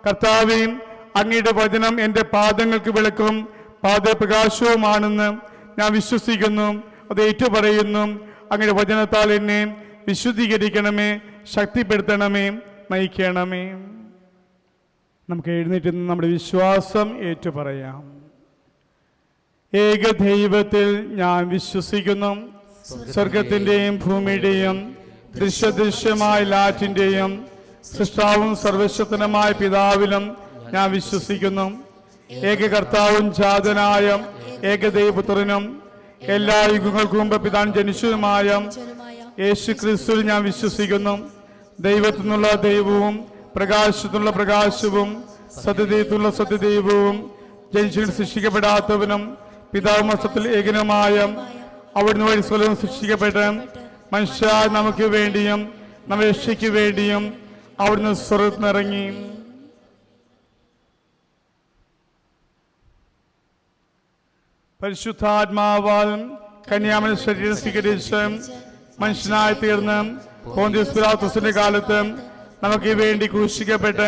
കർത്താവേ, അങ്ങയുടെ വചനം എൻ്റെ പാദങ്ങൾക്ക് വിളക്കും പാദപ്രകാശവുമാണെന്ന് ഞാൻ വിശ്വസിക്കുന്നു, അത് ഏറ്റുപറയുന്നു. അങ്ങയുടെ വചനത്താൽ എന്നെ വിശുദ്ധീകരിക്കണമേ, ശക്തിപ്പെടുത്തണമേ, നയിക്കണമേ. നമുക്ക് എഴുന്നേറ്റ് നമ്മുടെ വിശ്വാസം ഏറ്റുപറയാം. ഏകദൈവത്തിൽ ഞാൻ വിശ്വസിക്കുന്നു, സ്വർഗത്തിൻ്റെയും ഭൂമിയുടെയും ദൃശ്യദൃശ്യമായ എല്ലാറ്റിൻ്റെയും സൃഷ്ടാവും സർവശക്തനുമായ പിതാവിലും ഞാൻ വിശ്വസിക്കുന്നു. ഏക കർത്താവും ജാതനായ ഏകദൈവപുത്രനും എല്ലാ യുഗങ്ങൾക്കും മുമ്പ് പിതാവിൻ ജനിച്ചതുമായ യേശു ക്രിസ്തുവിൽ ഞാൻ വിശ്വസിക്കുന്നു. ദൈവത്തിൽ നിന്നുള്ള ദൈവവും പ്രകാശത്തിനുള്ള പ്രകാശവും സത്യദൈവത്തിലുള്ള സത്യദൈവവും ജനിച്ചു സൃഷ്ടിക്കപ്പെടാത്തവനും പിതാവ് മസത്തിൽ ഏകനുമായ അവിടുന്ന് വഴി സ്വലം സൃഷ്ടിക്കപ്പെട്ട് മനുഷ്യ നമുക്ക് വേണ്ടിയും നമ്മുടെ രക്ഷയ്ക്ക് വേണ്ടിയും അവിടുന്ന് സ്വർഗ്ഗത്തിനിറങ്ങി. പരിശുദ്ധാത്മാവാൽ കന്യാമന ശരീരം സ്വീകരിച്ച് മനുഷ്യനായി തീർന്ന് പോന്തിയോസ് പിലാത്തോസിന്റെ കാലത്ത് നമുക്ക് വേണ്ടി ക്രൂശിക്കപ്പെട്ട്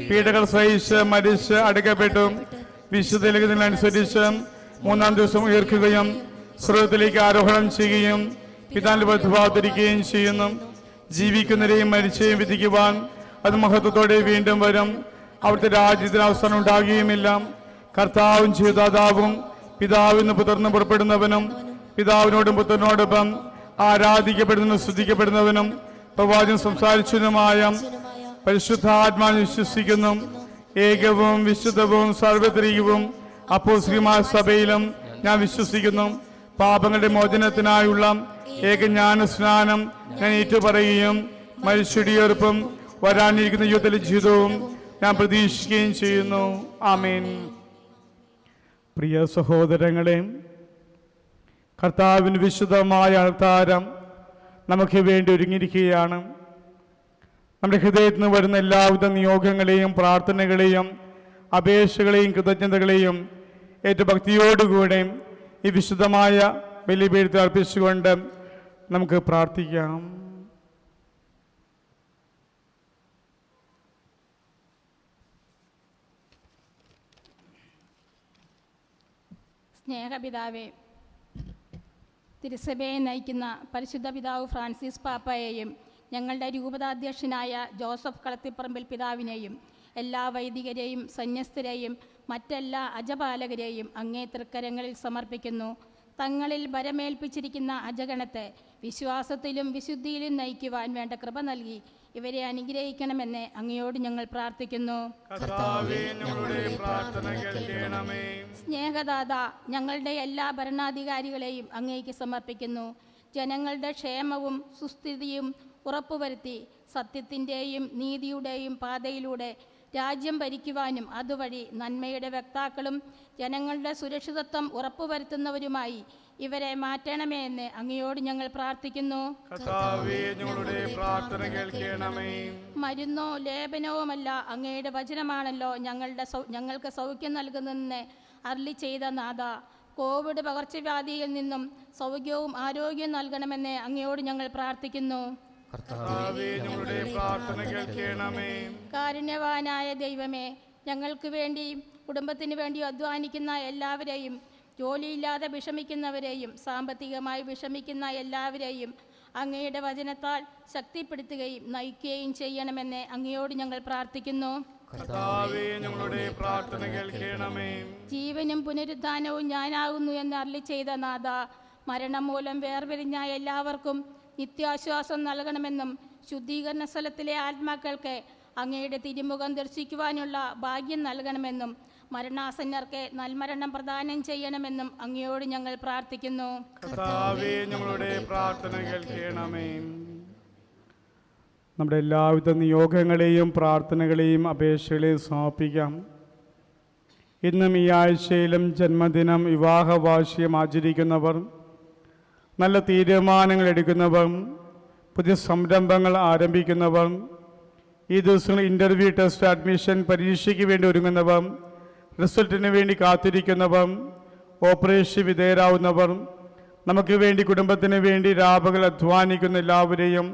പീഡകൾ സഹിച്ച് മരിച്ച് അടക്കപ്പെട്ടു. വിശുദ്ധ ലേഖനത്തിനനുസരിച്ച് 3-ാം ദിവസം ഉയർക്കുകയും സ്വർഗ്ഗത്തിലേക്ക് ആരോഹണം ചെയ്യുകയും പിതാവിന്റെ വലത്തുഭാഗത്തിരിക്കുകയും ചെയ്യുന്നു. ജീവിക്കുന്നവരെയും മരിച്ചേയും വിധിക്കുവാൻ അത് മഹത്വത്തോടെ വീണ്ടും വരും. അവിടുത്തെ രാജ്യത്തിന് അവസാനം ഉണ്ടാകുകയുമില്ല. കർത്താവും ജീവദാതാവും പിതാവിന് പുത്രന് പുറപ്പെടുന്നവനും പിതാവിനോടും പുത്രനോടൊപ്പം ആരാധിക്കപ്പെടുന്നവനും സ്തുതിക്കപ്പെടുന്നവനും പ്രവാചകൻ സംസാരിച്ചതുമായ പരിശുദ്ധാത്മാവിനെ വിശ്വസിക്കുന്നു. ഏകവും വിശുദ്ധവും സാർവത്രികവും അപ്പോസ്തലികമായ സഭയിലും ഞാൻ വിശ്വസിക്കുന്നു. പാപങ്ങളുടെ മോചനത്തിനായുള്ള ഏകജ്ഞാന സ്നാനം ഞാൻ ഏറ്റുപറയുകയും മരിച്ചുയർപ്പും വരാനിരിക്കുന്ന യുദ്ധത്തിലെ ജീവിതവും ഞാൻ പ്രതീക്ഷിക്കുകയും ചെയ്യുന്നു. ആമേൻ. പ്രിയ സഹോദരങ്ങളെ, കർത്താവിന് വിശുദ്ധമായ അൾത്താരം നമുക്ക് വേണ്ടി ഒരുങ്ങിയിരിക്കുകയാണ്. നമ്മുടെ ഹൃദയത്തിൽ നിന്ന് വരുന്ന എല്ലാവിധ നിയോഗങ്ങളെയും പ്രാർത്ഥനകളെയും അപേക്ഷകളെയും കൃതജ്ഞതകളെയും ഏറ്റവും ഭക്തിയോടുകൂടെ ഈ വിശുദ്ധമായ ബലിപീഠത്തിൽ അർപ്പിച്ചുകൊണ്ട് നമുക്ക് പ്രാർത്ഥിക്കാം. സ്നേഹപിതാവേ, തിരുസഭയെ നയിക്കുന്ന പരിശുദ്ധ പിതാവ് ഫ്രാൻസിസ് പാപ്പയെയും ഞങ്ങളുടെ രൂപതാധ്യക്ഷനായ ജോസഫ് കളത്തിപ്പറമ്പിൽ പിതാവിനെയും എല്ലാ വൈദികരെയും സന്യസ്തരെയും മറ്റെല്ലാ അജപാലകരെയും അങ്ങേ തൃക്കരങ്ങളിൽ സമർപ്പിക്കുന്നു. തങ്ങളിൽ വരമേൽപ്പിച്ചിരിക്കുന്ന അജഗണത്തെ വിശ്വാസത്തിലും വിശുദ്ധിയിലും നയിക്കുവാൻ വേണ്ട കൃപ നൽകി ഇവരെ അനുഗ്രഹിക്കണമെന്ന് അങ്ങയോട് ഞങ്ങൾ പ്രാർത്ഥിക്കുന്നു. സ്നേഹദാത, ഞങ്ങളുടെ എല്ലാ ഭരണാധികാരികളെയും അങ്ങേക്ക് സമർപ്പിക്കുന്നു. ജനങ്ങളുടെ ക്ഷേമവും സുസ്ഥിതിയും ഉറപ്പുവരുത്തി സത്യത്തിൻ്റെയും നീതിയുടെയും പാതയിലൂടെ രാജ്യം ഭരിക്കുവാനും അതുവഴി നന്മയുടെ വക്താക്കളും ജനങ്ങളുടെ സുരക്ഷിതത്വം ഉറപ്പുവരുത്തുന്നവരുമായി ഇവരെ മാറ്റണമേ എന്ന് അങ്ങയോട് ഞങ്ങൾ പ്രാർത്ഥിക്കുന്നു. മരുന്നോ ലേപനവുമല്ല, അങ്ങയുടെ വചനമാണല്ലോ ഞങ്ങൾക്ക് സൗഖ്യം നൽകുന്നതെന്ന് അരുളി ചെയ്ത നാഥ, കോവിഡ് പകർച്ചവ്യാധിയിൽ നിന്നും സൗഖ്യവും ആരോഗ്യവും നൽകണമെന്ന് അങ്ങയോട് ഞങ്ങൾ പ്രാർത്ഥിക്കുന്നു. കാരുണ്യവാനായ ദൈവമേ, ഞങ്ങൾക്ക് വേണ്ടിയും കുടുംബത്തിന് വേണ്ടി അധ്വാനിക്കുന്ന എല്ലാവരെയും, ജോലിയില്ലാതെ വിഷമിക്കുന്നവരെയും, സാമ്പത്തികമായി വിഷമിക്കുന്ന എല്ലാവരെയും അങ്ങയുടെ വചനത്താൽ ശക്തിപ്പെടുത്തുകയും നയിക്കുകയും ചെയ്യണമെന്ന് അങ്ങയോട് ഞങ്ങൾ പ്രാർത്ഥിക്കുന്നു. കർത്താവേ, ഞങ്ങളുടെ പ്രാർത്ഥന കേൾക്കണമേ. ജീവനും പുനരുദ്ധാനവും ഞാനാകുന്നു എന്ന് അരുളി ചെയ്ത നാഥ, മരണം മൂലം വേർപിരിഞ്ഞ എല്ലാവർക്കും നിത്യാശ്വാസം നൽകണമെന്നും ശുദ്ധീകരണ സ്ഥലത്തിലെ ആത്മാക്കൾക്ക് അങ്ങയുടെ തിരുമുഖം ദർശിക്കുവാനുള്ള ഭാഗ്യം നൽകണമെന്നും മരണാസന്നർക്ക് നൽമരണം പ്രദാനം ചെയ്യണമെന്നും അങ്ങയോട് ഞങ്ങൾ പ്രാർത്ഥിക്കുന്നു. കർത്താവേ, ഞങ്ങളുടെ പ്രാർത്ഥന കേൾക്കണമേ. നമ്മുടെ എല്ലാവിധ നിയോഗങ്ങളെയും പ്രാർത്ഥനകളെയും അപേക്ഷകളെയും സമർപ്പിക്കാം. ഇന്നും ഈ ആഴ്ചയിലും ജന്മദിനം, വിവാഹവാർഷികം ആചരിക്കുന്നവർ, നല്ല തീരുമാനങ്ങൾ എടുക്കുന്നവർ, പുതിയ സംരംഭങ്ങൾ ആരംഭിക്കുന്നവർ, ഈ ദിവസങ്ങളിൽ ഇൻ്റർവ്യൂ, ടെസ്റ്റ്, അഡ്മിഷൻ പരീക്ഷയ്ക്ക് വേണ്ടി ഒരുങ്ങുന്നവർ, റിസൾട്ടിന് വേണ്ടി കാത്തിരിക്കുന്നവർ, ഓപ്പറേഷൻ വിധേയരാകുന്നവർ, നമുക്ക് വേണ്ടി കുടുംബത്തിന് വേണ്ടി രാപകൽ അധ്വാനിക്കുന്ന എല്ലാവരെയും,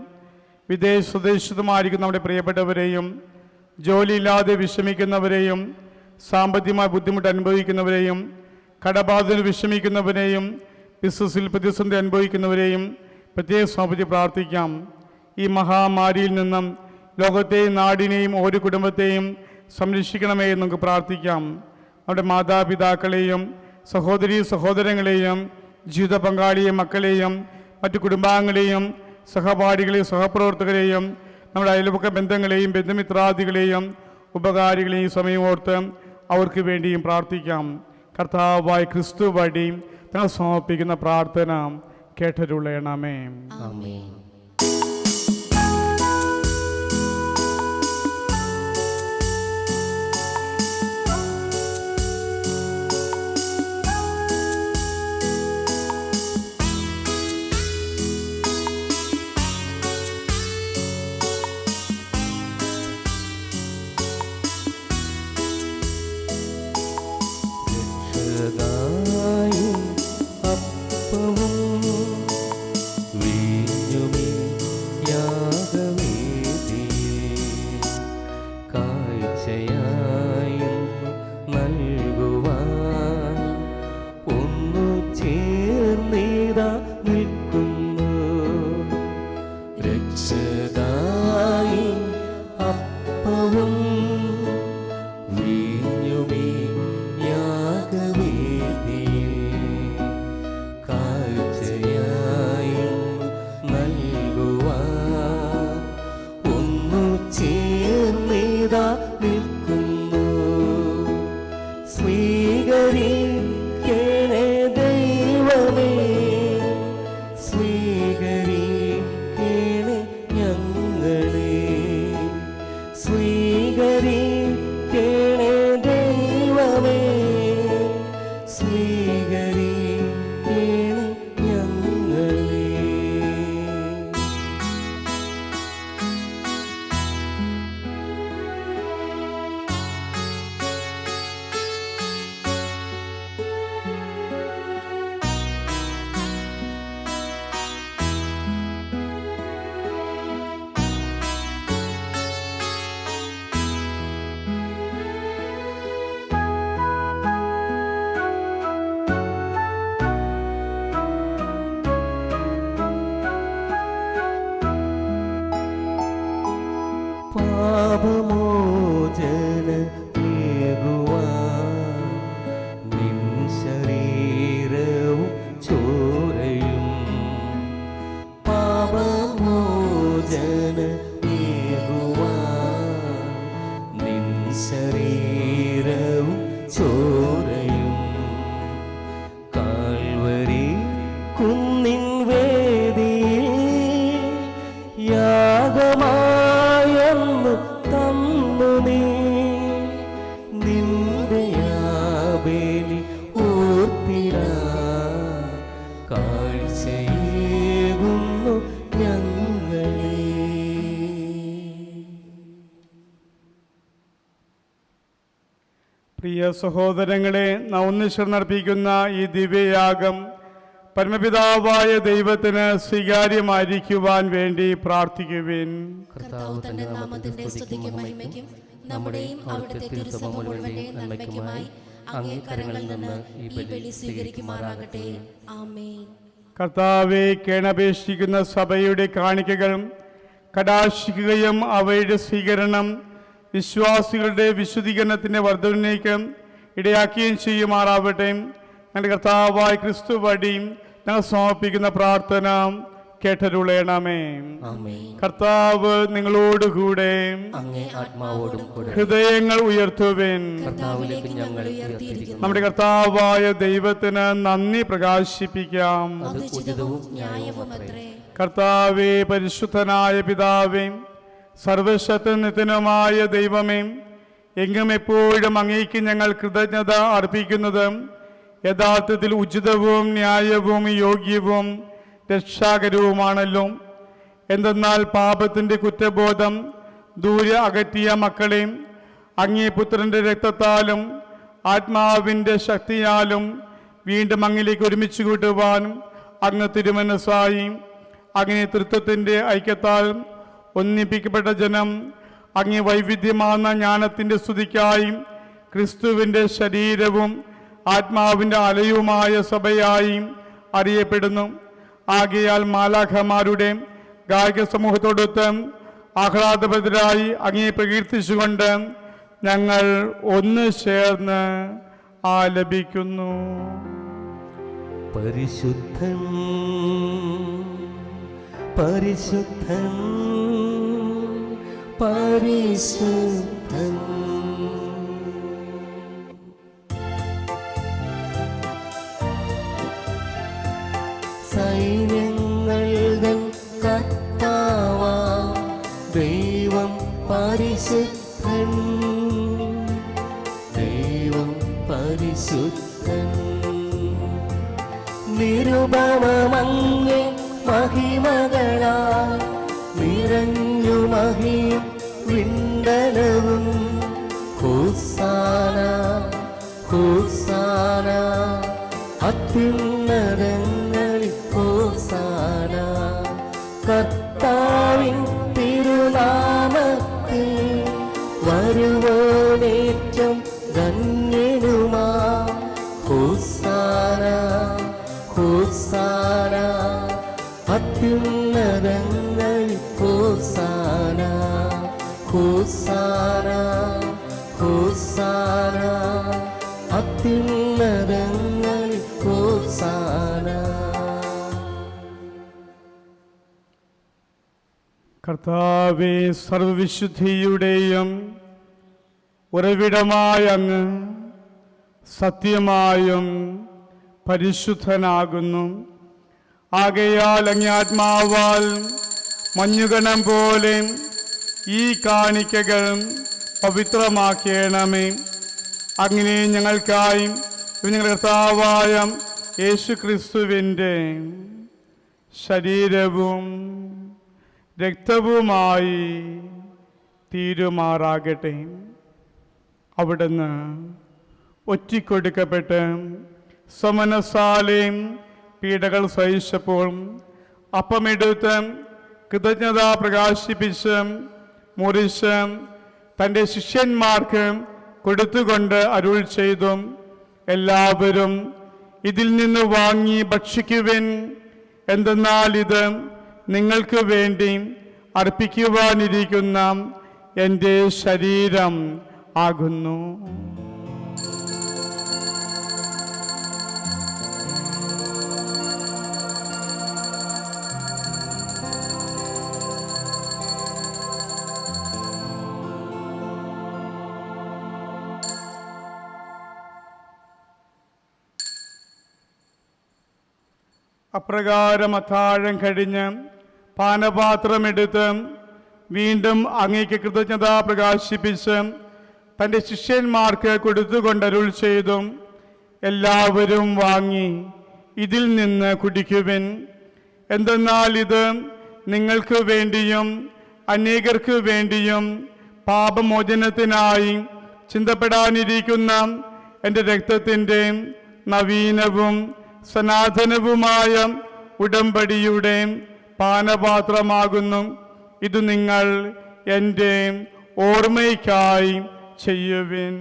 വിദേശ സ്വദേശത്തുമായിരിക്കുന്ന നമ്മുടെ പ്രിയപ്പെട്ടവരെയും, ജോലിയില്ലാതെ വിഷമിക്കുന്നവരെയും, സാമ്പത്തികമായ ബുദ്ധിമുട്ട് അനുഭവിക്കുന്നവരെയും, കടബാധയിൽ വിഷമിക്കുന്നവരെയും, ബിസിനസ്സിൽ പ്രതിസന്ധി അനുഭവിക്കുന്നവരെയും പ്രത്യേകം സമർപ്പിച്ച് പ്രാർത്ഥിക്കാം. ഈ മഹാമാരിയിൽ നിന്നും ലോകത്തെയും നാടിനെയും ഓരോ കുടുംബത്തെയും സംരക്ഷിക്കണമേ എന്ന് നമുക്ക് പ്രാർത്ഥിക്കാം. നമ്മുടെ മാതാപിതാക്കളെയും സഹോദരീ സഹോദരങ്ങളെയും ജീവിത പങ്കാളിയെയും മക്കളെയും മറ്റു കുടുംബാംഗങ്ങളെയും സഹപാഠികളെയും സഹപ്രവർത്തകരെയും നമ്മുടെ അയൽപക്ക ബന്ധങ്ങളെയും ബന്ധുമിത്രാദികളെയും ഉപകാരികളെയും സമയമോർത്ത് അവർക്ക് വേണ്ടിയും പ്രാർത്ഥിക്കാം. കർത്താവായ ക്രിസ്തു വഴി തങ്ങൾ സമർപ്പിക്കുന്ന പ്രാർത്ഥന കേട്ടരുളയണമേ. ആമേൻ. പ്രിയ സഹോദരങ്ങളെ, നാം ഒന്നിച്ചേർന്നർപ്പിക്കുന്ന ഈ ദിവ്യയാഗം പരമപിതാവായ ദൈവത്തിന് സ്വീകാര്യമായിരിക്കുവാൻ വേണ്ടി പ്രാർത്ഥിക്കുവിൻ. കർത്താവ് തന്റെ നാമത്തിന്റെ സ്തുതിക്കും മഹിമയ്ക്കും നമ്മുടെയും അവിടുത്തെ തിരുസഭ മുഴുവന്റെയും നന്മയ്ക്കുമായി അങ്ങേ കരങ്ങളിൽ നിന്ന് ഈ ബലി സ്വീകരിക്കുമാറാകട്ടെ. ആമേൻ. കർത്താവെ, കേണപേക്ഷിക്കുന്ന സഭയുടെ കാണിക്കകൾ കടാക്ഷിക്കുകയും അവയുടെ സ്വീകരണം വിശ്വാസികളുടെ വിശുദ്ധീകരണത്തിൻ്റെ വർധനയ്ക്ക് ഇടയാക്കുകയും ചെയ്യുമാറാവട്ടെ. ഞങ്ങളുടെ കർത്താവായ ക്രിസ്തു വഴി ഞങ്ങൾ സമർപ്പിക്കുന്ന പ്രാർത്ഥന കേട്ടരുളേണമേ. കർത്താവ് നിങ്ങളോടുകൂടെ, അങ്ങേ ആത്മാവോടും കൂടെ. ഹൃദയങ്ങൾ ഉയർത്തുവിൻ. കർത്താവിലേക്ക് ഞങ്ങൾ ഉയർത്തിയിരിക്കുന്നു. നമ്മുടെ കർത്താവായ ദൈവത്തിന് നന്ദി പ്രകാശിപ്പിക്കാം. അത് ഉചിതവും ന്യായവുമത്രേ. കർത്താവേ, പരിശുദ്ധനായ പിതാവേ, സർവശക്തനിത്യനുമായ ദൈവമേ, എങ്ങും എപ്പോഴും അങ്ങേക്ക് ഞങ്ങൾ കൃതജ്ഞത അർപ്പിക്കുന്നത് യഥാർത്ഥത്തിൽ ഉചിതവും ന്യായവും യോഗ്യവും രക്ഷാകരവുമാണല്ലോ. എന്തെന്നാൽ പാപത്തിൻ്റെ കുറ്റബോധം ദൂരെ അകറ്റിയ മക്കളെ അങ്ങേ പുത്രൻ്റെ രക്തത്താലും ആത്മാവിൻ്റെ ശക്തിയാലും വീണ്ടും അങ്ങിലേക്ക് ഒരുമിച്ച് കൂട്ടുവാനും അങ്ങ് തിരുമനസ്സായി. അങ്ങനെ തൃത്വത്തിൻ്റെ ഐക്യത്താൽ ഒന്നിപ്പിക്കപ്പെട്ട ജനം അങ്ങേ വൈവിധ്യമാർന്ന ജ്ഞാനത്തിൻ്റെ സ്തുതിക്കായി ക്രിസ്തുവിൻ്റെ ശരീരവും ആത്മാവിൻ്റെ അലയുമായ സഭയായി അറിയപ്പെടുന്നു. ആകയാൽ മാലാഖമാരുടെ ഗായക സമൂഹത്തോടൊത്ത് ആഹ്ലാദഭദ്രായി അങ്ങേ പ്രകീർത്തിച്ചുകൊണ്ട് ഞങ്ങൾ ഒന്ന് ചേർന്ന് ആലപിക്കുന്നു. പരിശുദ്ധൻ പരിശുദ്ധൻ പരിശുദ്ധൻ. സൈന്യങ്ങളുടെ കർത്താവാം ദൈവം പരിശുദ്ധൻ, ദൈവം പരിശുദ്ധൻ. നിരുപമമങ്ങേ മഹിമകളാൽ നിറഞ്ഞു മഹിയും വിണ്ടലവും. ഹോസാന ഹോസാന അത്യുന്നതങ്ങളിൽ ഹോസാന. കർത്താവിൻ തിരുനാമത്തിൽ വരുവോനേറ്റം ധന്യനുമാ. ഹോസാന ഹോസാന അത്യുന്നതങ്ങളിൽ ഹോസാന. ഹോസാന ഹോസാന അത്യുന്നതങ്ങളിൽ ഹോസാന. കർത്താവേ, സർവവിശുദ്ധിയുടെയും ഉറവിടമായ അങ്ങ് സത്യമായും പരിശുദ്ധനാകുന്നു. ആകയാൽ അങ്ങേ ആത്മാവാൽ മഞ്ഞുകണം പോലെ ഈ കാണിക്കകൾ പവിത്രമാക്കണമേ. അങ്ങനെ ഞങ്ങൾക്കായി ഞങ്ങളുടെ കർത്താവായ യേശു ക്രിസ്തുവിൻ്റെ ശരീരവും രക്തവുമായി തീരുമാറാകട്ടെ. അവിടുന്ന് ഒറ്റിക്കൊടുക്കപ്പെട്ട് സമനസാലെ പീഡകൾ സഹിച്ചപ്പോൾ അപ്പമെടുത്ത് കൃതജ്ഞത പ്രകാശിപ്പിച്ച് മുറിച്ച് തൻ്റെ ശിഷ്യന്മാർക്ക് കൊടുത്തുകൊണ്ട് അരുൾ ചെയ്തു, എല്ലാവരും ഇതിൽ നിന്ന് വാങ്ങി ഭക്ഷിക്കുവിൻ. എന്തെന്നാൽ ഇത് നിങ്ങൾക്ക് വേണ്ടി അർപ്പിക്കുവാനിരിക്കുന്ന എൻ്റെ ശരീരം ആകുന്നു. അപ്രകാരം അത്താഴം കഴിഞ്ഞ് പാനപാത്രമെടുത്ത് വീണ്ടും അങ്ങേക്ക് കൃതജ്ഞത പ്രകാശിപ്പിച്ച് തൻ്റെ ശിഷ്യന്മാർക്ക് കൊടുത്തുകൊണ്ട് അരുൾ ചെയ്തു, എല്ലാവരും വാങ്ങി ഇതിൽ നിന്ന് കുടിക്കുവിൻ. എന്തെന്നാൽ ഇത് നിങ്ങൾക്ക് വേണ്ടിയും അനേകർക്ക് വേണ്ടിയും പാപമോചനത്തിനായി ചിന്തപ്പെടാനിരിക്കുന്ന എൻ്റെ രക്തത്തിൻ്റെ നവീനവും സനാതനവുമായ ഉടമ്പടിയുടെ പാനപാത്രമാകുന്നു. ഇത് നിങ്ങൾ എൻ്റെ ഓർമ്മയ്ക്കായി ചെയ്യുവിൻ.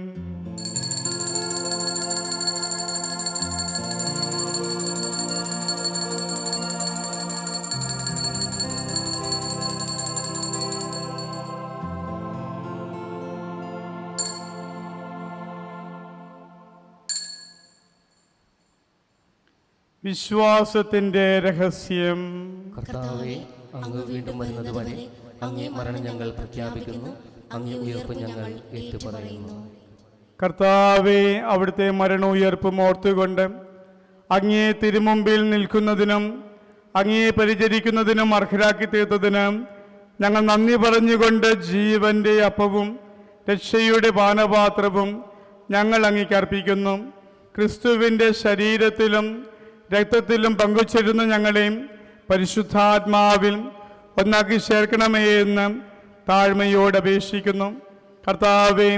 വിശ്വാസത്തിന്റെ രഹസ്യം. കർത്താവേ, അങ്ങ് വീണ്ടും വരുന്നതുവരെ അങ്ങേ മരണം ഞങ്ങൾ പ്രഖ്യാപിക്കുന്നു, അങ്ങേ ഉയർപ്പ് ഞങ്ങൾ ഏറ്റുപറയുന്നു. കർത്താവേ, അവിടുത്തെ മരണോയർപ്പും ഓർത്തുകൊണ്ട് അങ്ങേ തിരുമുമ്പിൽ നിൽക്കുന്നതിനും അങ്ങേ പരിചരിക്കുന്നതിനും അർഹരാക്കി തീർത്തതിന് ഞങ്ങൾ നന്ദി പറഞ്ഞുകൊണ്ട് ജീവന്റെ അപ്പവും രക്ഷയുടെ പാനപാത്രവും ഞങ്ങൾ അങ്ങേക്ക് അർപ്പിക്കുന്നു. ക്രിസ്തുവിൻ്റെ ശരീരത്തിലും രക്തത്തിലും പങ്കുചേരുന്ന ഞങ്ങളെയും പരിശുദ്ധാത്മാവിൽ ഒന്നാക്കി ചേർക്കണമേ എന്ന് താഴ്മയോട് അപേക്ഷിക്കുന്നു. കർത്താവേ,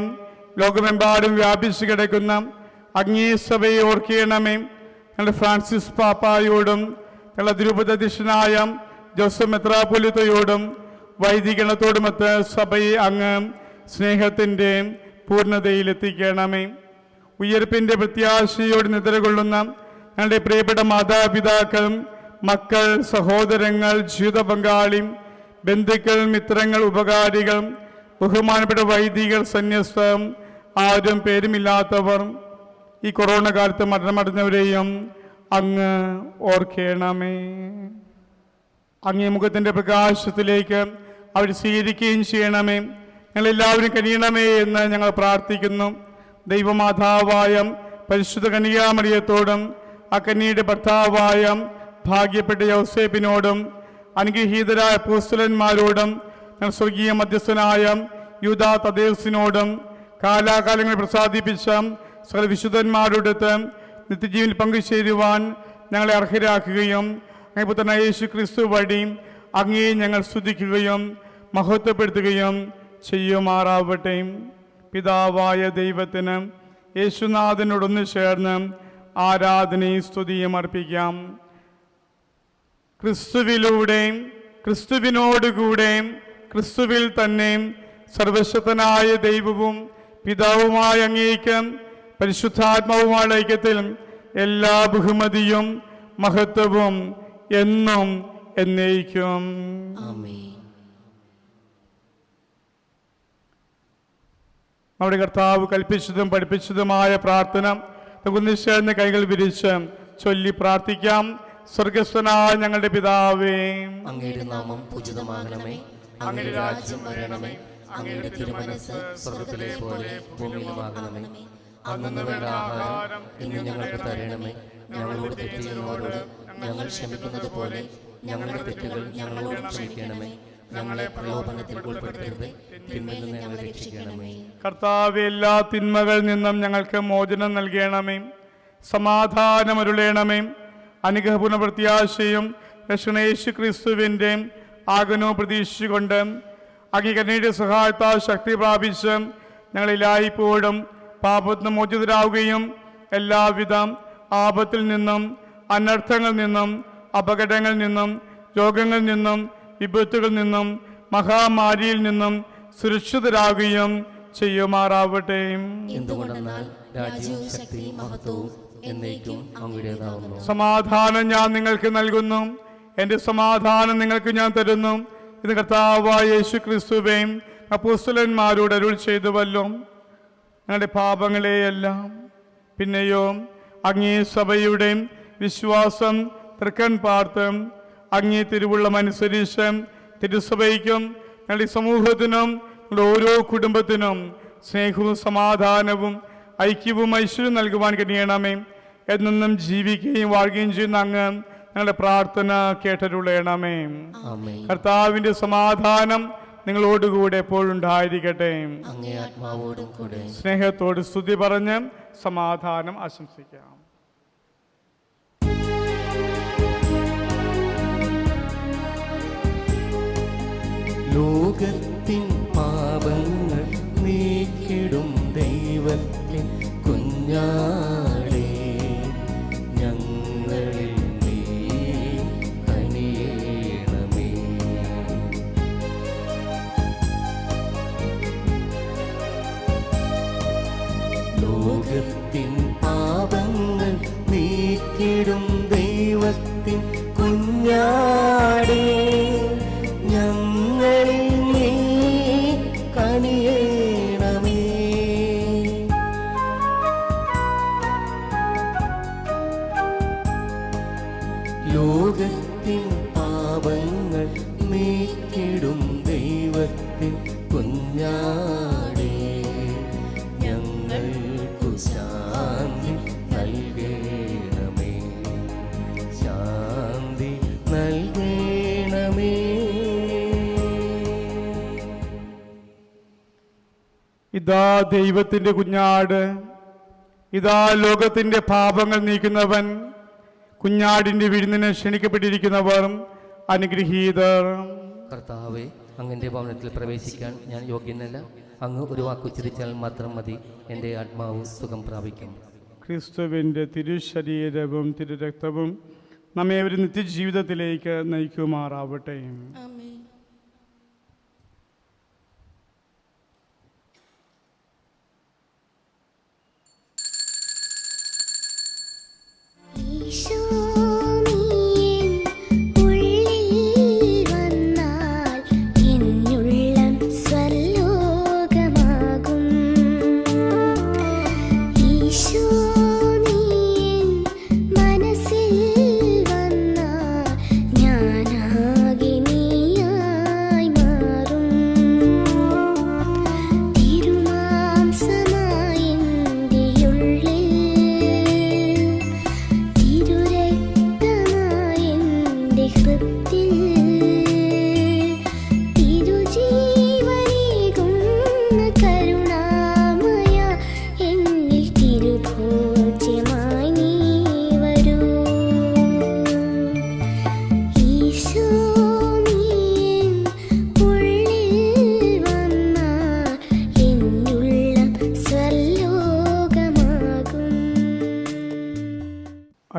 ലോകമെമ്പാടും വ്യാപിച്ചു കിടക്കുന്ന അങ്ങേ സഭയെ ഓർക്കണമേ. ഞങ്ങളുടെ ഫ്രാൻസിസ് പാപ്പായോടും ഞങ്ങളുടെ തിരുപതധ്യക്ഷനായ ജോസഫ് മെത്രാപ്പൊലീത്തയോടും വൈദികണത്തോടുമൊത്ത് സഭയെ അങ്ങ് സ്നേഹത്തിൻ്റെ പൂർണ്ണതയിലെത്തിക്കണമേ. ഉയർപ്പിൻ്റെ പ്രത്യാശയോട് നിദ്രകൊള്ളുന്ന ഞങ്ങളുടെ പ്രിയപ്പെട്ട മാതാപിതാക്കൾ, മക്കൾ, സഹോദരങ്ങൾ, ജീവിത പങ്കാളി, ബന്ധുക്കൾ, മിത്രങ്ങൾ, ഉപകാരികൾ, ബഹുമാനപ്പെട്ട വൈദികർ, സന്യസ്തർ, ആരും പേരുമില്ലാത്തവർ, ഈ കൊറോണ കാലത്ത് മരണമടഞ്ഞവരെയും അങ്ങ് ഓർക്കണമേ. അങ്ങേ മുഖത്തിൻ്റെ പ്രകാശത്തിലേക്ക് അവർ സ്വീകരിക്കുകയും ചെയ്യണമേ. ഞങ്ങളെല്ലാവരും കനിയണമേ എന്ന് ഞങ്ങൾ പ്രാർത്ഥിക്കുന്നു. ദൈവമാതാവായ പരിശുദ്ധ കന്യകാമറിയത്തോടും ആ കന്യയുടെ ഭർത്താവായ ഭാഗ്യപ്പെട്ട യൗസേപ്പിനോടും അനുഗ്രഹീതരായ അപ്പോസ്തലന്മാരോടും ഞങ്ങൾ സ്വർഗീയ മധ്യസ്ഥനായ യൂദാ തദ്ദേവസിനോടും കാലാകാലങ്ങൾ പ്രസാദിപ്പിച്ച സകല വിശുദ്ധന്മാരോടൊത്ത് നിത്യജീവനിൽ പങ്കുചേരുവാൻ ഞങ്ങളെ അർഹരാക്കുകയും അങ്ങേ പുത്രനായ യേശു ക്രിസ്തു വഴി അങ്ങേ ഞങ്ങൾ സ്തുതിക്കുകയും മഹത്വപ്പെടുത്തുകയും ചെയ്യുമാറാവട്ടെ. പിതാവായ ദൈവത്തിന് യേശുനാഥനോടൊന്ന് ചേർന്ന് ആരാധനയും സ്തുതിയും അർപ്പിക്കാം. ക്രിസ്തുവിലൂടെ, ക്രിസ്തുവിനോടുകൂടെ, ക്രിസ്തുവിൽ തന്നെ സർവശക്തനായ ദൈവവും പിതാവുമായ അങ്ങേക്ക് പരിശുദ്ധാത്മാവുമായ ഐക്യത്തിൽ എല്ലാ ബഹുമതിയും മഹത്വവും എന്നും എന്നേക്കും. ആമേൻ. നമ്മുടെ കർത്താവ് കൽപ്പിച്ചതും പഠിപ്പിച്ചതുമായ പ്രാർത്ഥന നിശ്ചയ കൈകൾ വിരിച്ച് ചൊല്ലി പ്രാർത്ഥിക്കാം. സ്വർഗസ്ഥനായ ഞങ്ങളുടെ പിതാവേ, അങ്ങയുടെ നാമം പൂജിതമാകണമേ, അങ്ങയുടെ രാജ്യം വരണമേ, അങ്ങയുടെ തിരുമനസ്സ് സ്വർഗ്ഗത്തിലെ പോലെ ഭൂമിയിലുമാകണമേ. അന്നു വേണ്ട ആഹാരം ഇന്ന് ഞങ്ങൾക്ക് തരണമേ. ഞങ്ങളോട് തെറ്റ് ചെയ്യുന്നവരോട് ഞങ്ങൾ ക്ഷമിക്കുന്നത് പോലെ ഞങ്ങളുടെ തെറ്റുകൾ ഞങ്ങളോട് ക്ഷമിക്കണമേ. ഞങ്ങളെ പ്രലോഭനത്തിൽ ഉൾപ്പെടുത്തരുത്, തിന്മയിൽ നിന്ന് ഞങ്ങളെ രക്ഷിക്കണമേ. കർത്താവ് എല്ലാ തിന്മകളിൽ നിന്നും ഞങ്ങൾക്ക് മോചനം നൽകണമേ, സമാധാനമരുളേണമേ. അനുഗ്രഹപൂർണ്ണ പ്രത്യാശയും യേശു ക്രിസ്തുവിൻ്റെ ആഗമനവും പ്രതീക്ഷിച്ചുകൊണ്ട് അങ്ങയുടെ സഹായത്താൽ ശക്തി പ്രാപിച്ച് ഞങ്ങളെല്ലായ്പ്പോഴും പാപത്തിന് മോചിതരാവുകയും എല്ലാവിധ ആപത്തിൽ നിന്നും, അനർത്ഥങ്ങളിൽ നിന്നും, അപകടങ്ങളിൽ നിന്നും, രോഗങ്ങളിൽ നിന്നും, വിപത്തുകളിൽ നിന്നും, മഹാമാരിയിൽ നിന്നും സുരക്ഷിതരാകുകയും ചെയ്യുമാറാവട്ടെ. എന്തുകൊണ്ടെന്നാൽ രാജ്യവും ശക്തിയും മഹത്വവും എന്നേക്കും അങ്ങയുടേതാവുന്നു. സമാധാനം ഞാൻ നിങ്ങൾക്ക് നൽകുന്നു, എൻ്റെ സമാധാനം നിങ്ങൾക്ക് ഞാൻ തരുന്നു. ഇത് കർത്താവായ യേശു ക്രിസ്തുവേ അപ്പോസ്തലന്മാരോട് അരുൾ ചെയ്തുവല്ലോ. ഞങ്ങളുടെ പാപങ്ങളെയെല്ലാം പിന്നെയോ അങ്ങേ സഭയുടെ വിശ്വാസം തൃക്കൺ പാർത്ത് അങ്ങേ തിരുവുള്ളമനുസരിച്ച് തിരുസഭയ്ക്കും ഞങ്ങളുടെ സമൂഹത്തിനും ഞങ്ങളുടെ ഓരോ കുടുംബത്തിനും സ്നേഹവും സമാധാനവും ഐക്യവും ഐശ്വര്യം നൽകുവാൻ കഴിയണമേ. എന്നും ജീവിക്കുകയും വാഴുകയും ചെയ്യുന്ന അങ്ങ് ഞങ്ങളുടെ പ്രാർത്ഥന കേട്ടരുളയണമേ. കർത്താവിൻ്റെ സമാധാനം നിങ്ങളോടുകൂടെ എപ്പോഴുണ്ടായിരിക്കട്ടെ. അങ്ങേ ആത്മാവോടും കൂടെ. സ്നേഹത്തോട് സ്തുതി പറഞ്ഞ് സമാധാനം ആശംസിക്കാം. ലോകത്തിൻ പാപങ്ങൾ നീക്കിടും ദൈവത്തിൻ കുഞ്ഞാടേ, ഞങ്ങളിൽ നീ കനിയേണമേ. ദൈവത്തിൻ കുഞ്ഞാടേ ഞങ്ങളിൽ നീ കനിയേണമേ. ലോകത്തിൻ പാപങ്ങൾ നീക്കിടും ദൈവത്തിൻ കുഞ്ഞാടേ ഞങ്ങൾക്കു ശാന്തി നൽകണമേ, ശാന്തി നൽകണമേ. ഇതാ ദൈവത്തിൻ്റെ കുഞ്ഞാട്, ഇതാ ലോകത്തിൻ്റെ പാപങ്ങൾ നീക്കുന്നവൻ. കുഞ്ഞാടിൻ്റെ വിരുന്നിന് ക്ഷണിക്കപ്പെട്ടിരിക്കുന്നവർ അനുഗ്രഹീതർ. കർത്താവെ, അങ്ങൻ്റെ ഭവനത്തിൽ പ്രവേശിക്കാൻ ഞാൻ യോഗ്യനല്ല. അങ്ങ് ഒരു വാക്കുച്ചരിച്ചാൽ മാത്രം മതി, എൻ്റെ ആത്മാവ് സുഖം പ്രാപിക്കും. ക്രിസ്തുവിൻ്റെ തിരുശരീരവും തിരുരക്തവും നമ്മെ ഒരു നിത്യജീവിതത്തിലേക്ക് നയിക്കുമാറാവട്ടെ.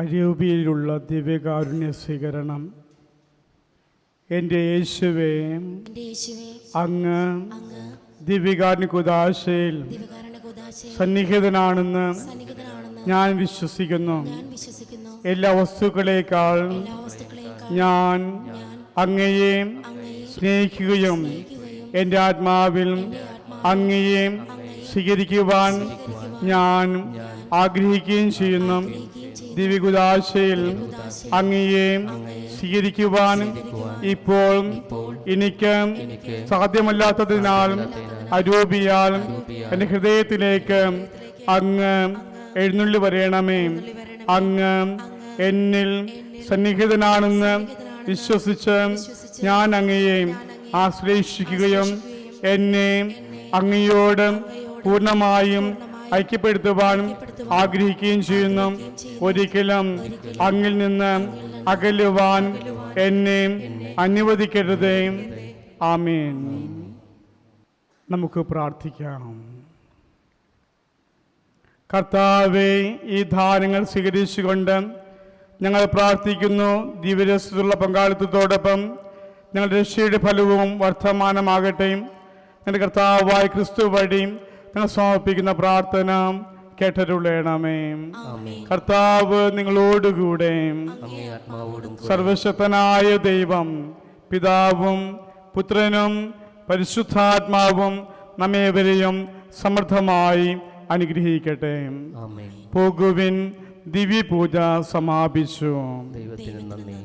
അരൂപിയിലുള്ള ദിവ്യകാരുണ്യ സ്വീകരണം. എൻ്റെ യേശുവേ, അങ്ങ് ദിവ്യകാരുണ്യ കുദാശയിൽ സന്നിഹിതനാണെന്ന് ഞാൻ വിശ്വസിക്കുന്നു. എല്ലാ വസ്തുക്കളേക്കാൾ ഞാൻ അങ്ങയെ സ്നേഹിക്കുകയും എൻ്റെ ആത്മാവിൽ അങ്ങയെ സ്വീകരിക്കുവാൻ ഞാൻ ആഗ്രഹിക്കുകയും ചെയ്യുന്നു. ദിവ്യകുദാശയിൽ അങ്ങയെ സ്വീകരിക്കുവാൻ ഇപ്പോൾ എനിക്ക് സാധ്യമല്ലാത്തതിനാൽ അരൂപിയാൽ എൻ്റെ ഹൃദയത്തിലേക്ക് അങ്ങ് എഴുന്നള്ളി വരയണമേ. അങ്ങ് എന്നിൽ സന്നിഹിതനാണെന്ന് വിശ്വസിച്ച് ഞാൻ അങ്ങയെ ആശ്രയിക്കുകയും എന്നെ അങ്ങയോട് പൂർണ്ണമായും ഐക്യപ്പെടുത്തുവാൻ ആഗ്രഹിക്കുകയും ചെയ്യുന്നു. ഒരിക്കലും അങ്ങിൽ നിന്ന് അകലുവാൻ എന്നെ അനുവദിക്കരുതേ. ആമേൻ. നമുക്ക് പ്രാർത്ഥിക്കാം. കർത്താവേ, ഈ ദാനങ്ങൾ സ്വീകരിച്ചുകൊണ്ട് ഞങ്ങൾ പ്രാർത്ഥിക്കുന്നു. ദിവ്യരസത്തിലുള്ള പങ്കാളിത്തത്തോടൊപ്പം ഞങ്ങളുടെ രക്ഷയുടെ ഫലവും വർത്തമാനമാകട്ടെ. ഞങ്ങളുടെ കർത്താവായ ക്രിസ്തു വഴി ഞങ്ങൾ സമർപ്പിക്കുന്ന പ്രാർത്ഥന കേട്ടരുളേണമേ. കർത്താവ് നിങ്ങളോടുകൂടെ. സർവശക്തനായ ദൈവം പിതാവും പുത്രനും പരിശുദ്ധാത്മാവും നമ്മേവരെയും സമൃദ്ധമായി അനുഗ്രഹിക്കട്ടെ. പോകുവിൻ, ദിവ്യപൂജ സമാപിച്ചു. ദൈവത്തിന് നന്ദി.